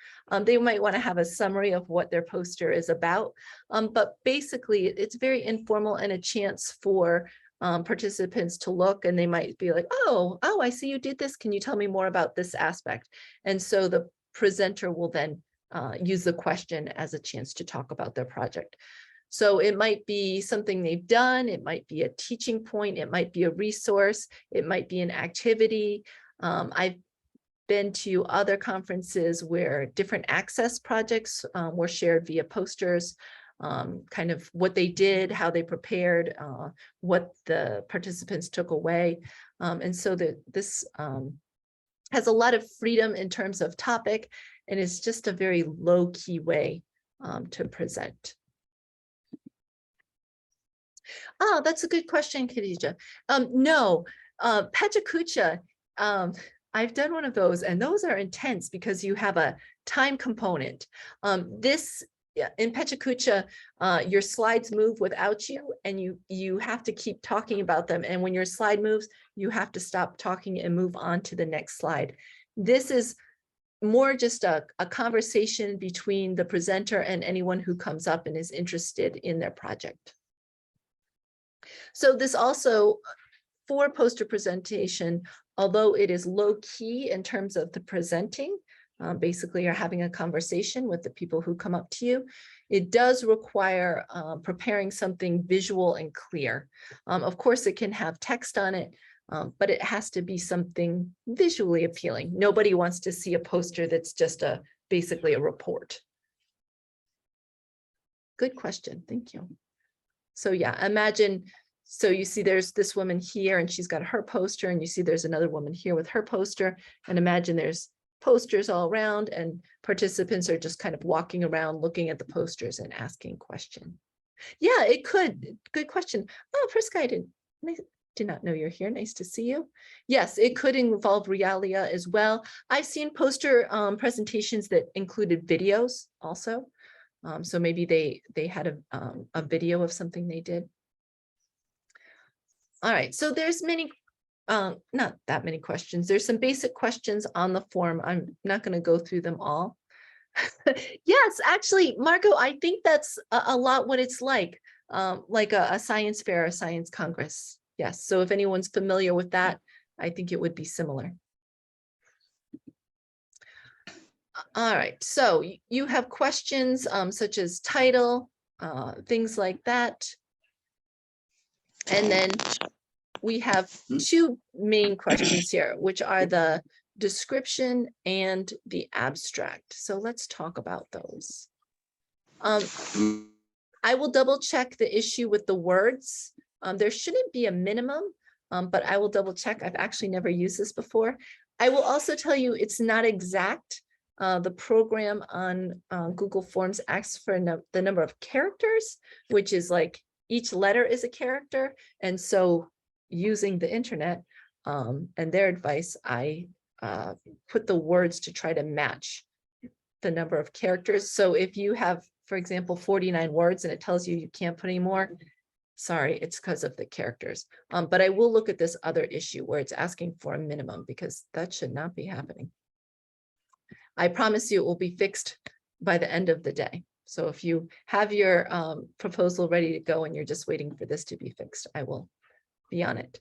[SPEAKER 1] They might want to have a summary of what their poster is about, but basically it's very informal and a chance for participants to look, and they might be like, oh, I see you did this. Can you tell me more about this aspect? And so the presenter will then use the question as a chance to talk about their project. So it might be something they've done. It might be a teaching point. It might be a resource. It might be an activity. I've been to other conferences where different access projects were shared via posters. Kind of what they did, how they prepared, what the participants took away. And so this has a lot of freedom in terms of topic, and it's just a very low-key way to present. Oh, that's a good question, Khadija. No, Pechakucha, I've done one of those, and those are intense because you have a time component. In Pechakucha, your slides move without you, and you have to keep talking about them. And when your slide moves, you have to stop talking and move on to the next slide. This is more just a conversation between the presenter and anyone who comes up and is interested in their project. So this also, for poster presentation, although it is low key in terms of the presenting, basically you're having a conversation with the people who come up to you, it does require preparing something visual and clear. Of course, it can have text on it, but it has to be something visually appealing. Nobody wants to see a poster that's just basically a report. Good question, thank you. So yeah, imagine So you see there's this woman here and she's got her poster, and you see there's another woman here with her poster, and imagine there's posters all around and participants are just kind of walking around looking at the posters and asking questions. Yeah, it could. Good question. Oh, Priska, I did not know you're here. Nice to see you. Yes, it could involve realia as well. I've seen poster presentations that included videos also. So maybe they had a video of something they did. All right, so there's many, not that many questions. There's some basic questions on the form. I'm not going to go through them all. Yes, actually, Marco, I think that's a lot what it's like a science fair, a science congress. Yes, so if anyone's familiar with that, I think it would be similar. All right, so you have questions such as title, things like that. And then we have two main questions here, which are the description and the abstract. So let's talk about those. I will double check the issue with the words. There shouldn't be a minimum, but I will double check. I've actually never used this before. I will also tell you it's not exact. The program on Google Forms asks for the number of characters, which is like each letter is a character. And so using the internet and their advice, I put the words to try to match the number of characters. So if you have, for example, 49 words and it tells you you can't put any more, sorry, it's because of the characters. But I will look at this other issue where it's asking for a minimum, because that should not be happening. I promise you it will be fixed by the end of the day. So if you have your proposal ready to go and you're just waiting for this to be fixed, I will be on it.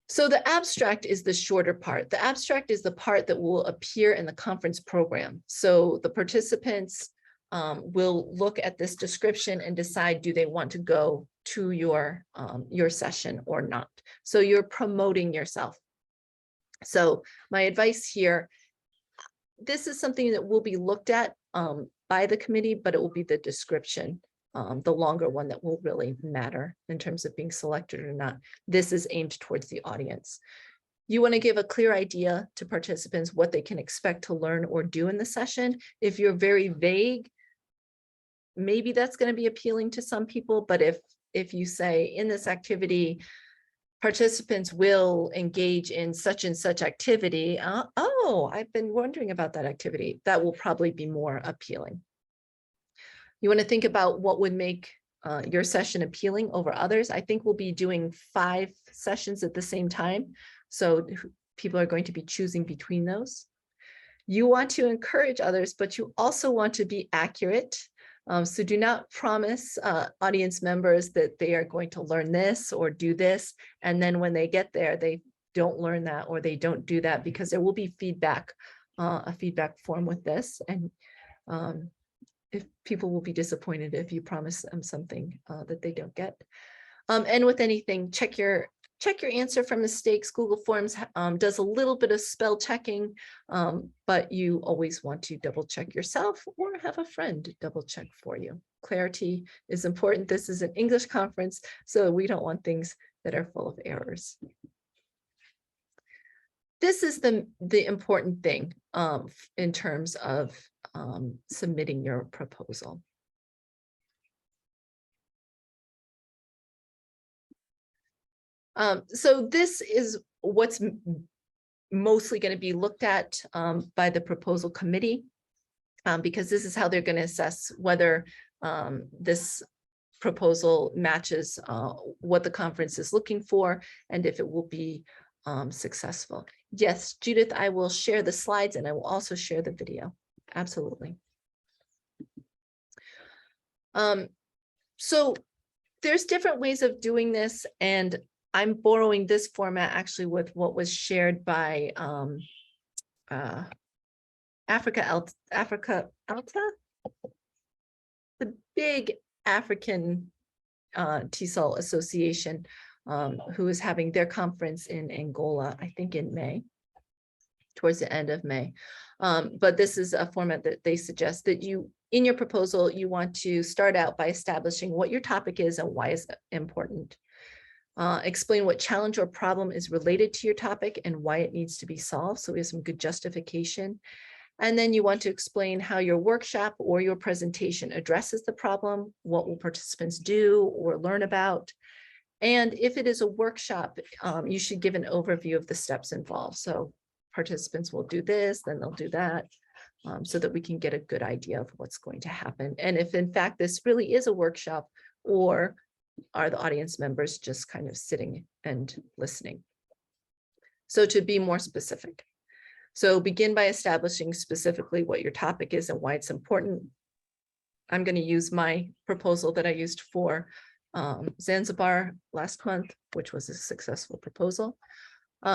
[SPEAKER 1] So the abstract is the shorter part. The abstract is the part that will appear in the conference program. So the participants will look at this description and decide, do they want to go to your session or not? So you're promoting yourself. So my advice here, this is something that will be looked at by the committee, but it will be the description, the longer one, that will really matter in terms of being selected or not. This is aimed towards the audience. You want to give a clear idea to participants what they can expect to learn or do in the session. If you're very vague, maybe that's going to be appealing to some people, but if you say in this activity, participants will engage in such and such activity. Oh, I've been wondering about that activity. That will probably be more appealing. You want to think about what would make your session appealing over others. I think we'll be doing 5 sessions at the same time. So people are going to be choosing between those. You want to encourage others, but you also want to be accurate. So do not promise audience members that they are going to learn this or do this, and then when they get there, they don't learn that or they don't do that, because there will be feedback, a feedback form with this. And if people will be disappointed if you promise them something that they don't get. And with anything, check your answer for mistakes. Google Forms does a little bit of spell checking, but you always want to double check yourself or have a friend double check for you. Clarity is important. This is an English conference, so we don't want things that are full of errors. This is the important thing in terms of submitting your proposal. So this is what's mostly going to be looked at by the proposal committee, because this is how they're going to assess whether this proposal matches what the conference is looking for and if it will be successful. Yes, Judith, I will share the slides and I will also share the video. Absolutely. So there's different ways of doing this, and I'm borrowing this format actually with what was shared by Africa Alta, the big African TESOL association, who is having their conference in Angola, I think in May, towards the end of May. But this is a format that they suggest that you, in your proposal, you want to start out by establishing what your topic is and why it's important. Explain what challenge or problem is related to your topic and why it needs to be solved. So we have some good justification. And then you want to explain how your workshop or your presentation addresses the problem, what will participants do or learn about. And if it is a workshop, you should give an overview of the steps involved. So participants will do this, then they'll do that, so that we can get a good idea of what's going to happen. And if in fact this really is a workshop, or are the audience members just kind of sitting and listening? So to be more specific. So begin by establishing specifically what your topic is and why it's important. I'm going to use my proposal that I used for Zanzibar last month, which was a successful proposal.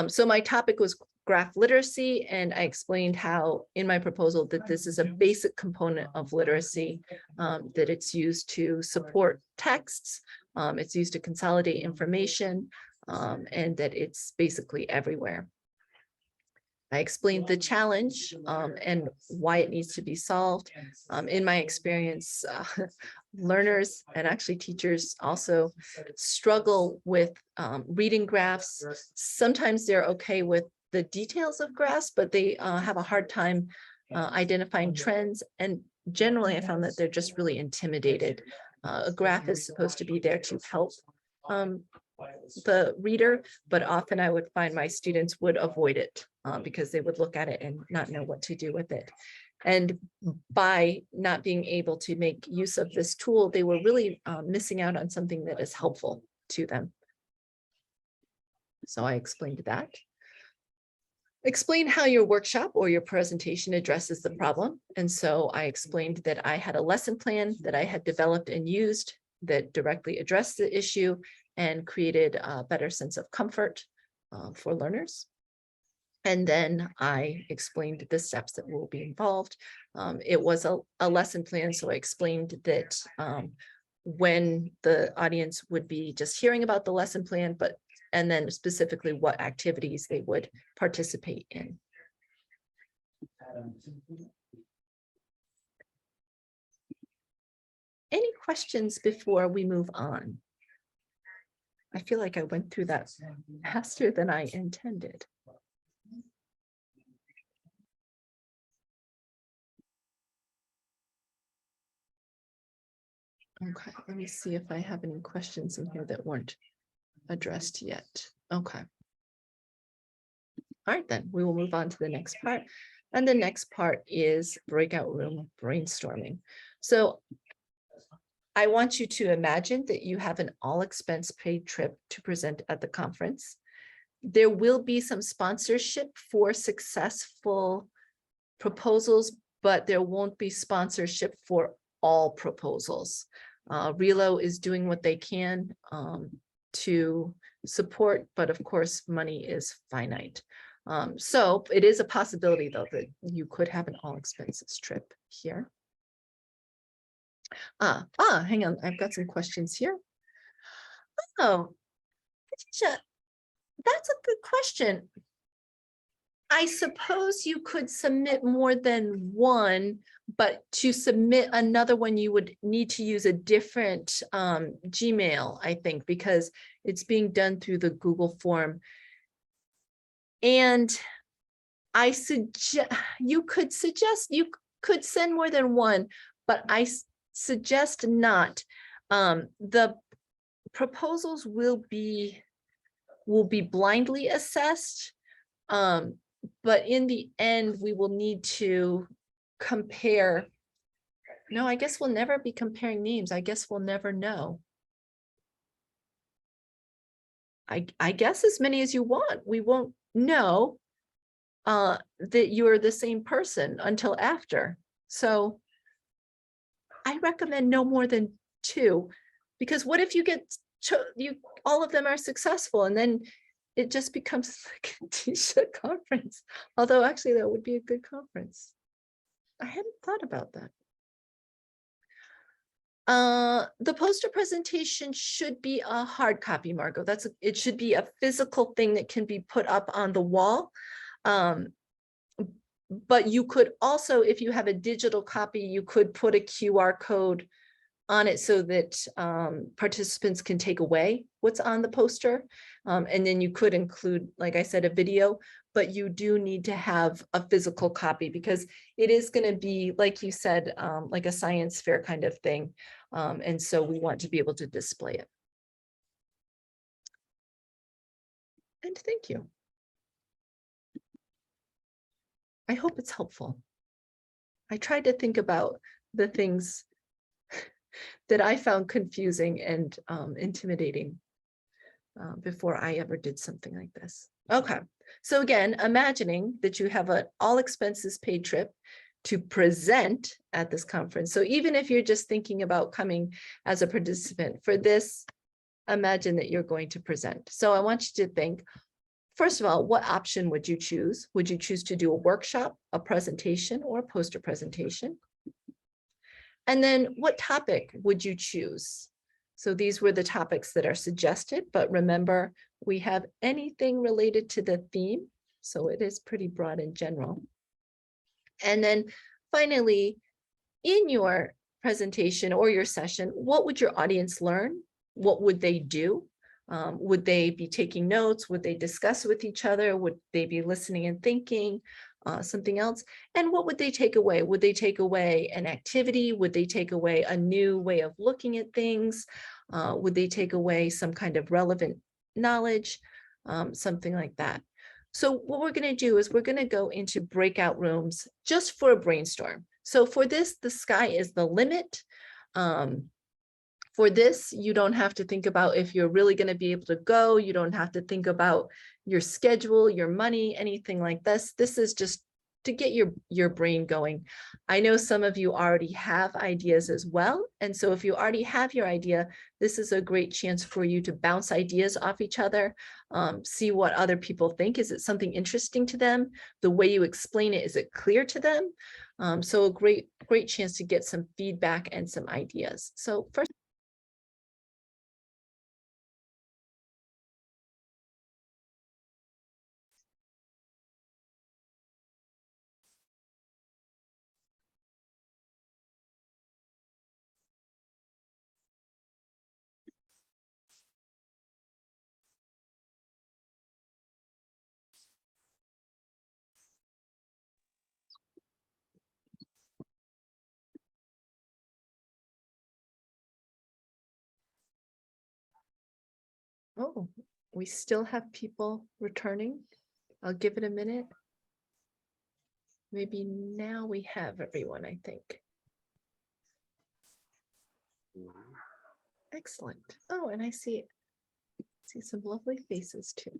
[SPEAKER 1] So my topic was graph literacy, and I explained how in my proposal that this is a basic component of literacy, that it's used to support texts, it's used to consolidate information, and that it's basically everywhere. I explained the challenge and why it needs to be solved. In my experience, learners and actually teachers also struggle with reading graphs. Sometimes they're okay with the details of graphs, but they have a hard time identifying trends. And generally, I found that they're just really intimidated. A graph is supposed to be there to help the reader, but often I would find my students would avoid it because they would look at it and not know what to do with it. And by not being able to make use of this tool, they were really missing out on something that is helpful to them. So I explained that. Explain how your workshop or your presentation addresses the problem. And so I explained that I had a lesson plan that I had developed and used that directly addressed the issue and created a better sense of comfort for learners. And then I explained the steps that will be involved. It was a lesson plan, so I explained that when the audience would be just hearing about the lesson plan, and then specifically what activities they would participate in. Any questions before we move on? I feel like I went through that faster than I intended. Okay, let me see if I have any questions in here that weren't addressed yet. Okay. All right, then we will move on to the next part. And the next part is breakout room brainstorming. So I want you to imagine that you have an all expense paid trip to present at the conference. There will be some sponsorship for successful proposals, but there won't be sponsorship for all proposals. Relo is doing what they can to support, but of course, money is finite. So it is a possibility, though, that you could have an all expenses trip here. Hang on, I've got some questions here. Oh, Khadija, that's a good question. I suppose you could submit more than one, but to submit another one, you would need to use a different Gmail, I think, because it's being done through the Google form. And I suggest you could send more than one, but I suggest not. The proposals will be blindly assessed. But in the end, we will need to compare. No, I guess we'll never be comparing names. I guess we'll never know. I guess as many as you want. We won't know that you're the same person until after. So I recommend no more than 2, because what if you get all of them are successful and then it just becomes like a T-shirt conference. Although actually that would be a good conference. I hadn't thought about that. The poster presentation should be a hard copy, Margot. It should be a physical thing that can be put up on the wall. But you could also, if you have a digital copy, you could put a QR code on it so that participants can take away what's on the poster. And then you could include, like I said, a video, but you do need to have a physical copy because it is going to be, like you said, like a science fair kind of thing. And so we want to be able to display it. And thank you. I hope it's helpful. I tried to think about the things that I found confusing and intimidating before I ever did something like this. Okay, so again, imagining that you have an all expenses paid trip to present at this conference. So even if you're just thinking about coming as a participant for this, imagine that you're going to present. So I want you to think, first of all, what option would you choose? Would you choose to do a workshop, a presentation, or a poster presentation? And then what topic would you choose? So these were the topics that are suggested, but remember, we have anything related to the theme. So it is pretty broad in general. And then finally, in your presentation or your session, what would your audience learn? What would they do? Would they be taking notes? Would they discuss with each other? Would they be listening and thinking? Something else? And what would they take away? Would they take away an activity? Would they take away a new way of looking at things? Would they take away some kind of relevant knowledge? Something like that. So what we're going to do is we're going to go into breakout rooms just for a brainstorm. So for this, the sky is the limit. For this, you don't have to think about if you're really going to be able to go. You don't have to think about your schedule, your money, anything like this. This is just to get your brain going. I know some of you already have ideas as well. And so if you already have your idea, this is a great chance for you to bounce ideas off each other, see what other people think. Is it something interesting to them? The way you explain it, is it clear to them? So a great chance to get some feedback and some ideas. So first, oh, we still have people returning. I'll give it a minute. Maybe now we have everyone, I think. Excellent. Oh, and I see some lovely faces too.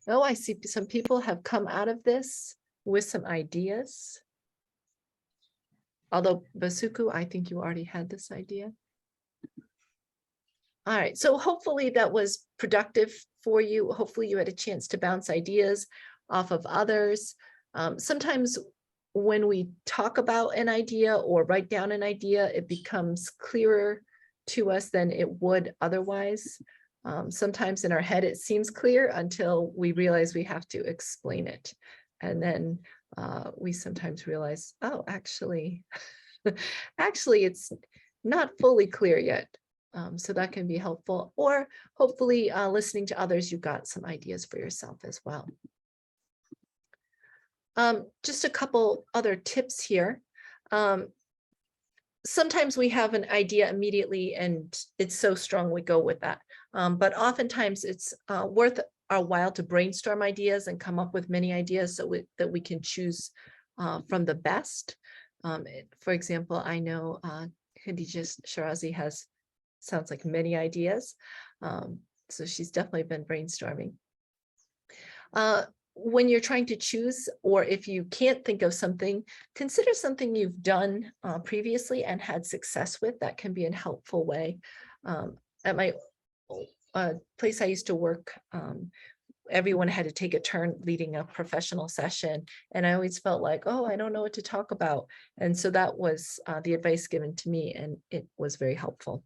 [SPEAKER 1] Oh, I see some people have come out of this with some ideas. Although Basuku, I think you already had this idea. All right, so hopefully that was productive for you. Hopefully you had a chance to bounce ideas off of others. Sometimes when we talk about an idea or write down an idea, it becomes clearer to us than it would otherwise. Sometimes in our head, it seems clear until we realize we have to explain it. And then we sometimes realize, oh, actually, it's not fully clear yet. So that can be helpful, or hopefully listening to others, you got some ideas for yourself as well. Just a couple other tips here. Sometimes we have an idea immediately and it's so strong we go with that. But oftentimes it's worth our while to brainstorm ideas and come up with many ideas so that we can choose from the best. For example, I know Khadija Shirazi sounds like many ideas. So she's definitely been brainstorming. When you're trying to choose, or if you can't think of something, consider something you've done previously and had success with. That can be a helpful way. At my place I used to work, everyone had to take a turn leading a professional session. And I always felt like, oh, I don't know what to talk about. And so that was the advice given to me, and it was very helpful.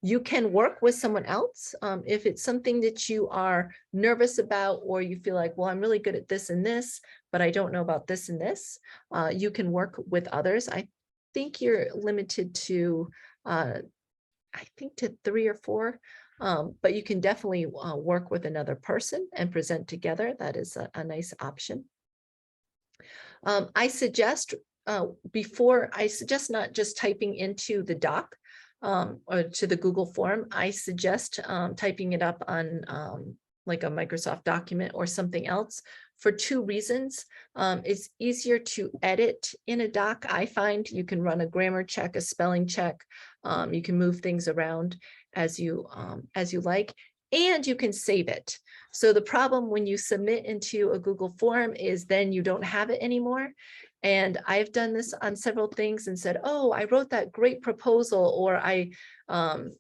[SPEAKER 1] You can work with someone else. If it's something that you are nervous about, or you feel like, well, I'm really good at this and this, but I don't know about this and this, you can work with others. think you're limited to, I think to 3 or 4, but you can definitely work with another person and present together. That is a nice option. I suggest not just typing into the doc or to the Google form. I suggest typing it up on like a Microsoft document or something else for 2 reasons. It's easier to edit in a doc. I find you can run a grammar check, a spelling check. You can move things around as you like, and you can save it. So the problem when you submit into a Google form is then you don't have it anymore. And I've done this on several things and said, oh, I wrote that great proposal, or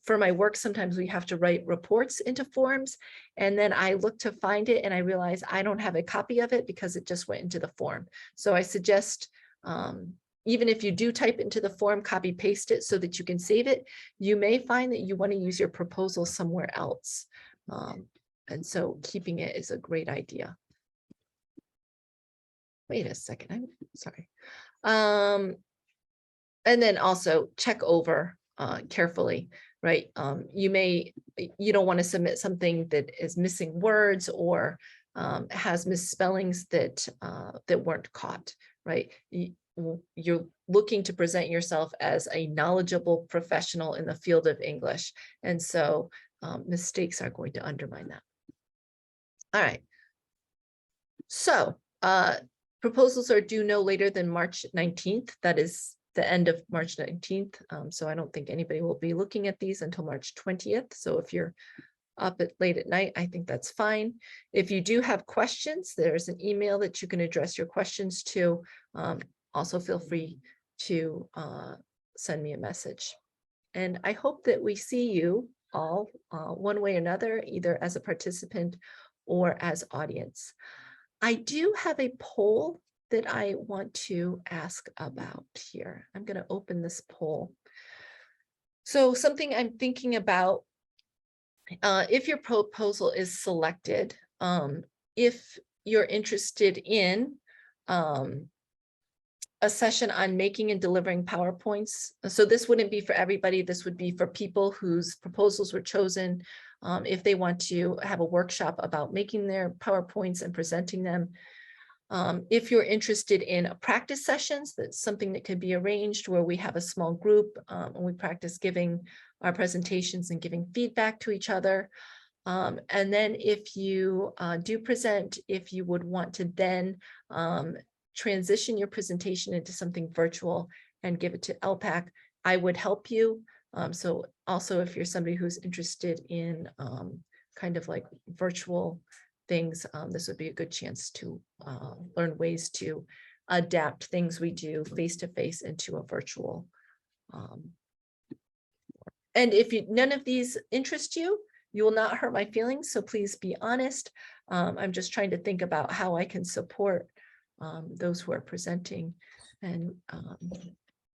[SPEAKER 1] for my work, sometimes we have to write reports into forms. And then I look to find it and I realize I don't have a copy of it because it just went into the form. So I suggest, even if you do type into the form, copy paste it so that you can save it. You may find that you want to use your proposal somewhere else. And so keeping it is a great idea. Wait a second, I'm sorry. And then also check over carefully, right? You don't want to submit something that is missing words or has misspellings that weren't caught, right? You're looking to present yourself as a knowledgeable professional in the field of English. And so mistakes are going to undermine that. All right. So proposals are due no later than March 19th. That is the end of March 19th. So I don't think anybody will be looking at these until March 20th. So if you're up late at night, I think that's fine. If you do have questions, there's an email that you can address your questions to. Also feel free to send me a message. And I hope that we see you all one way or another, either as a participant or as audience. I do have a poll that I want to ask about here. I'm going to open this poll. So something I'm thinking about, if your proposal is selected, if you're interested in a session on making and delivering PowerPoints. So this wouldn't be for everybody. This would be for people whose proposals were chosen. If they want to have a workshop about making their PowerPoints and presenting them. If you're interested in practice sessions, that's something that could be arranged where we have a small group and we practice giving our presentations and giving feedback to each other. And then if you do present, if you would want to then transition your presentation into something virtual and give it to ALPAC, I would help you. So also if you're somebody who's interested in kind of like virtual things, this would be a good chance to learn ways to adapt things we do face-to-face into a virtual. And if none of these interest you, you will not hurt my feelings, so please be honest. I'm just trying to think about how I can support those who are presenting and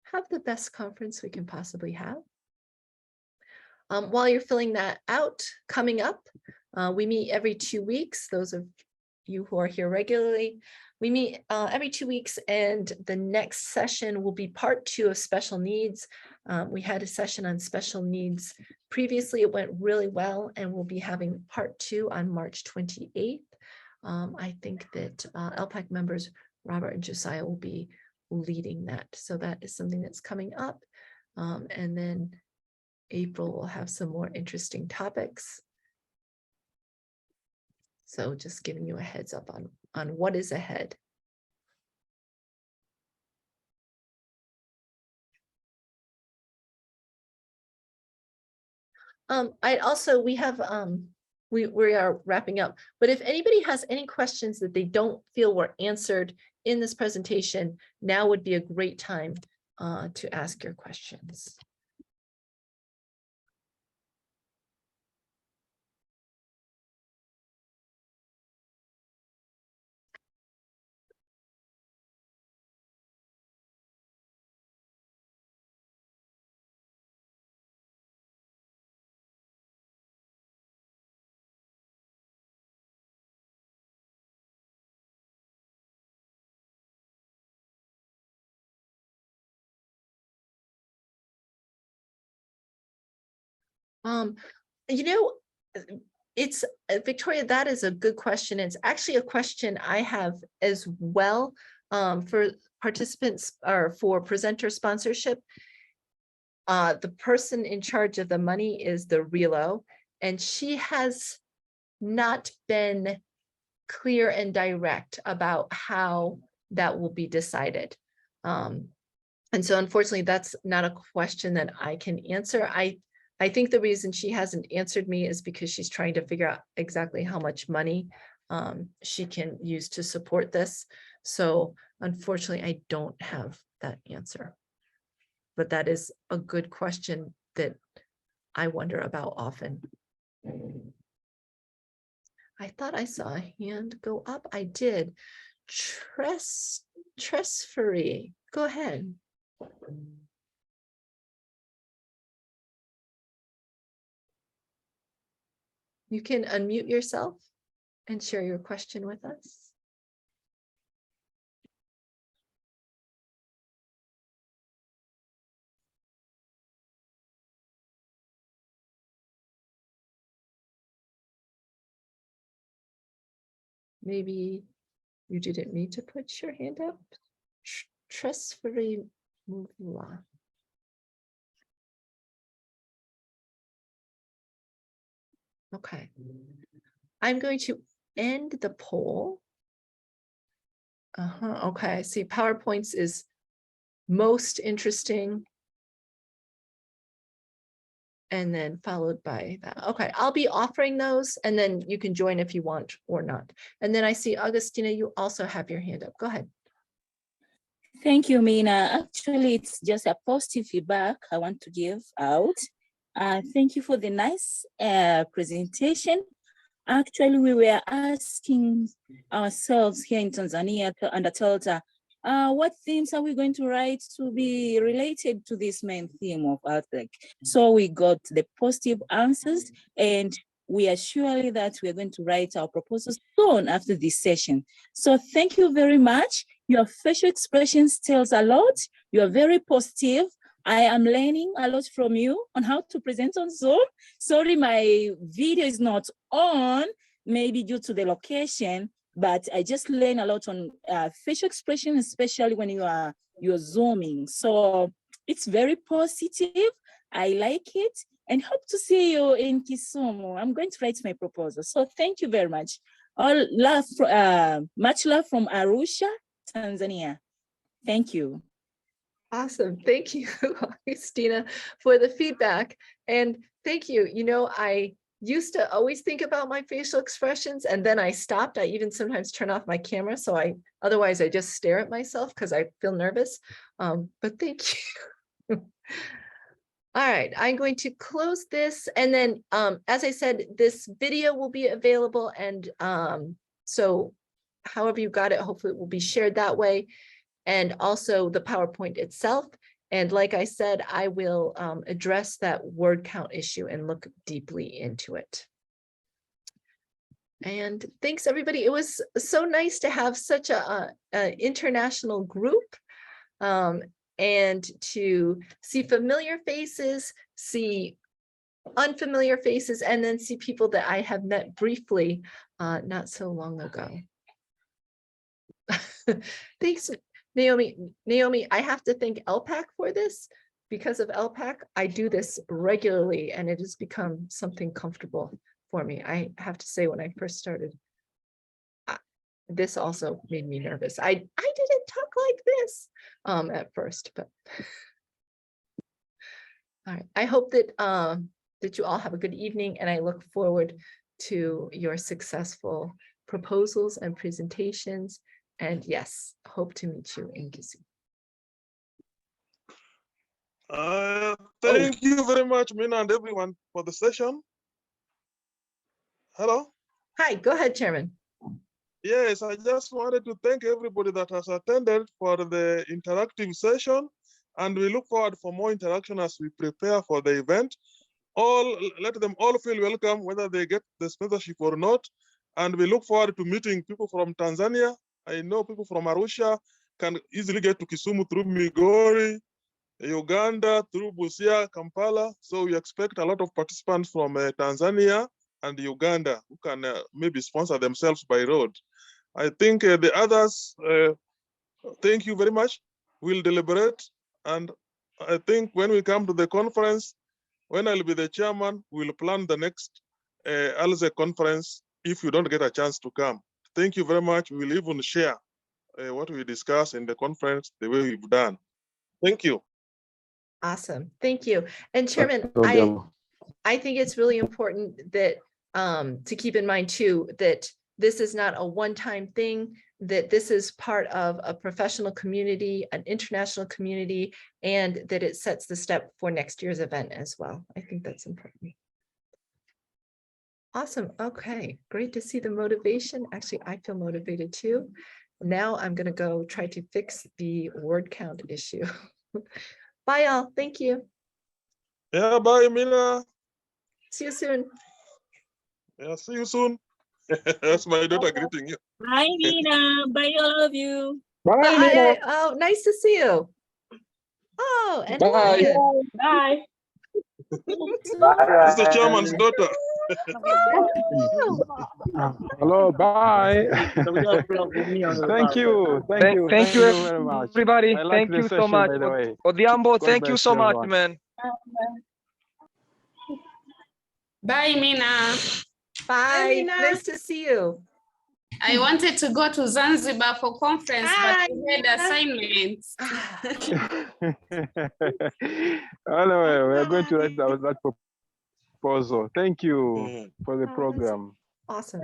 [SPEAKER 1] have the best conference we can possibly have. While you're filling that out, coming up, we meet every 2 weeks. Those of you who are here regularly, we meet every 2 weeks, and the next session will be part 2 of special needs. We had a session on special needs previously. It went really well, and we'll be having part 2 on March 28th. I think that ALPAC members, Robert and Josiah, will be leading that. So that is something that's coming up. And then April will have some more interesting topics. So just giving you a heads up on what is ahead. We are wrapping up, but if anybody has any questions that they don't feel were answered in this presentation, now would be a great time to ask your questions. You know, it's Victoria, that is a good question. It's actually a question I have as well for participants or for presenter sponsorship. The person in charge of the money is the RELO, and she has not been clear and direct about how that will be decided. And so unfortunately, that's not a question that I can answer. I think the reason she hasn't answered me is because she's trying to figure out exactly how much money she can use to support this. So unfortunately, I don't have that answer. But that is a good question that I wonder about often. I thought I saw a hand go up. I did. Tresfery, go ahead. You can unmute yourself and share your question with us. Maybe you didn't need to put your hand up. Tresfery Muvula. Okay. I'm going to end the poll. Okay, I see PowerPoints is most interesting. And then followed by that. Okay, I'll be offering those and then you can join if you want or not. And then I see Augustina, you also have your hand up. Go ahead.
[SPEAKER 2] Thank you, Mina. Actually, it's just a positive feedback I want to give out. Thank you for the nice presentation. Actually, we were asking ourselves here in Tanzania under Telta, what themes are we going to write to be related to this main theme of ALZELC? So we got the positive answers, and we are surely that we are going to write our proposals soon after this session. So thank you very much. Your facial expressions tells a lot. You are very positive. I am learning a lot from you on how to present on Zoom. Sorry, my video is not on, maybe due to the location, but I just learn a lot on facial expression, especially when you're Zooming. So it's very positive. I like it and hope to see you in Kisumu. I'm going to write my proposal. So thank you very much. All love, much love from Arusha, Tanzania. Thank you.
[SPEAKER 1] Awesome. Thank you, Christina, for the feedback. And thank you. You know, I used to always think about my facial expressions and then I stopped. I even sometimes turn off my camera. So otherwise I just stare at myself because I feel nervous. But thank you. All right, I'm going to close this. And then, as I said, this video will be available. And so however you got it, hopefully it will be shared that way. And also the PowerPoint itself. And like I said, I will address that word count issue and look deeply into it. And thanks everybody. It was so nice to have such an international group and to see familiar faces, see unfamiliar faces, and then see people that I have met briefly not so long ago. Thanks. Naomi, I have to thank LPAC for this. Because of LPAC, I do this regularly and it has become something comfortable for me. I have to say, when I first started, this also made me nervous. I didn't talk like this at first, but all right. I hope that that you all have a good evening, and I look forward to your successful proposals and presentations. And yes, hope to meet you in Kisumu.
[SPEAKER 10] Thank you very much, Mina, and everyone for the session. Hello.
[SPEAKER 1] Hi, go ahead, Chairman.
[SPEAKER 10] Yes, I just wanted to thank everybody that has attended for the interactive session, and we look forward for more interaction as we prepare for the event. Let them all feel welcome, whether they get the sponsorship or not. And we look forward to meeting people from Tanzania. I know people from Arusha can easily get to Kisumu through Migori. Uganda through Busia, Kampala. So we expect a lot of participants from Tanzania and Uganda who can maybe sponsor themselves by road. I think the others, thank you very much. We'll deliberate. And I think when we come to the conference, when I'll be the chairman, we'll plan the next ALZEC conference if you don't get a chance to come. Thank you very much. We'll even share what we discuss in the conference the way we've done. Thank you.
[SPEAKER 1] Awesome. Thank you. And Chairman, I think it's really important that to keep in mind too, that this is not a one-time thing, that this is part of a professional community, an international community, and that it sets the step for next year's event as well. I think that's important. Awesome. Okay, great to see the motivation. Actually, I feel motivated too. Now I'm going to go try to fix the word count issue. Bye all. Thank you.
[SPEAKER 10] Yeah, bye, Mina.
[SPEAKER 1] See you soon.
[SPEAKER 10] Yeah, see you soon. That's my daughter greeting you.
[SPEAKER 2] Bye, Nina. Bye, all of you.
[SPEAKER 1] Bye, Mina. Oh, nice to see you. Oh, and
[SPEAKER 10] Bye.
[SPEAKER 1] Ryan.
[SPEAKER 2] Bye.
[SPEAKER 10] This is the chairman's daughter.
[SPEAKER 7] Hello, bye. Thank you. Thank you.
[SPEAKER 14] Thank you,
[SPEAKER 7] very much.
[SPEAKER 14] everybody.
[SPEAKER 7] I like
[SPEAKER 14] Thank
[SPEAKER 7] the
[SPEAKER 14] you so
[SPEAKER 7] session,
[SPEAKER 14] much.
[SPEAKER 7] by the way.
[SPEAKER 14] Odhiambo,
[SPEAKER 7] God
[SPEAKER 14] thank you
[SPEAKER 7] bless
[SPEAKER 14] so much,
[SPEAKER 7] everyone.
[SPEAKER 14] man.
[SPEAKER 9] Bye, Mina.
[SPEAKER 1] Bye. Nice to see you.
[SPEAKER 9] I wanted to go to Zanzibar for conference, but I had assignments.
[SPEAKER 7] Anyway, we are going to write down that proposal. Thank you for the program.
[SPEAKER 1] Awesome.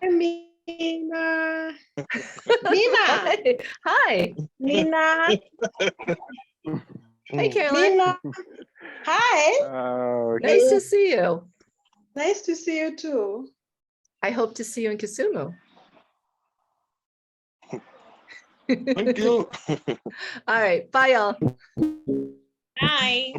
[SPEAKER 15] Mina. Mina.
[SPEAKER 1] Hi.
[SPEAKER 15] Mina.
[SPEAKER 1] Hey, Caroline.
[SPEAKER 15] Mina. Hi.
[SPEAKER 1] Nice to see you.
[SPEAKER 15] Nice to see you too.
[SPEAKER 1] I hope to see you in Kisumu.
[SPEAKER 10] Thank you.
[SPEAKER 1] All right. Bye, y'all.
[SPEAKER 15] Bye.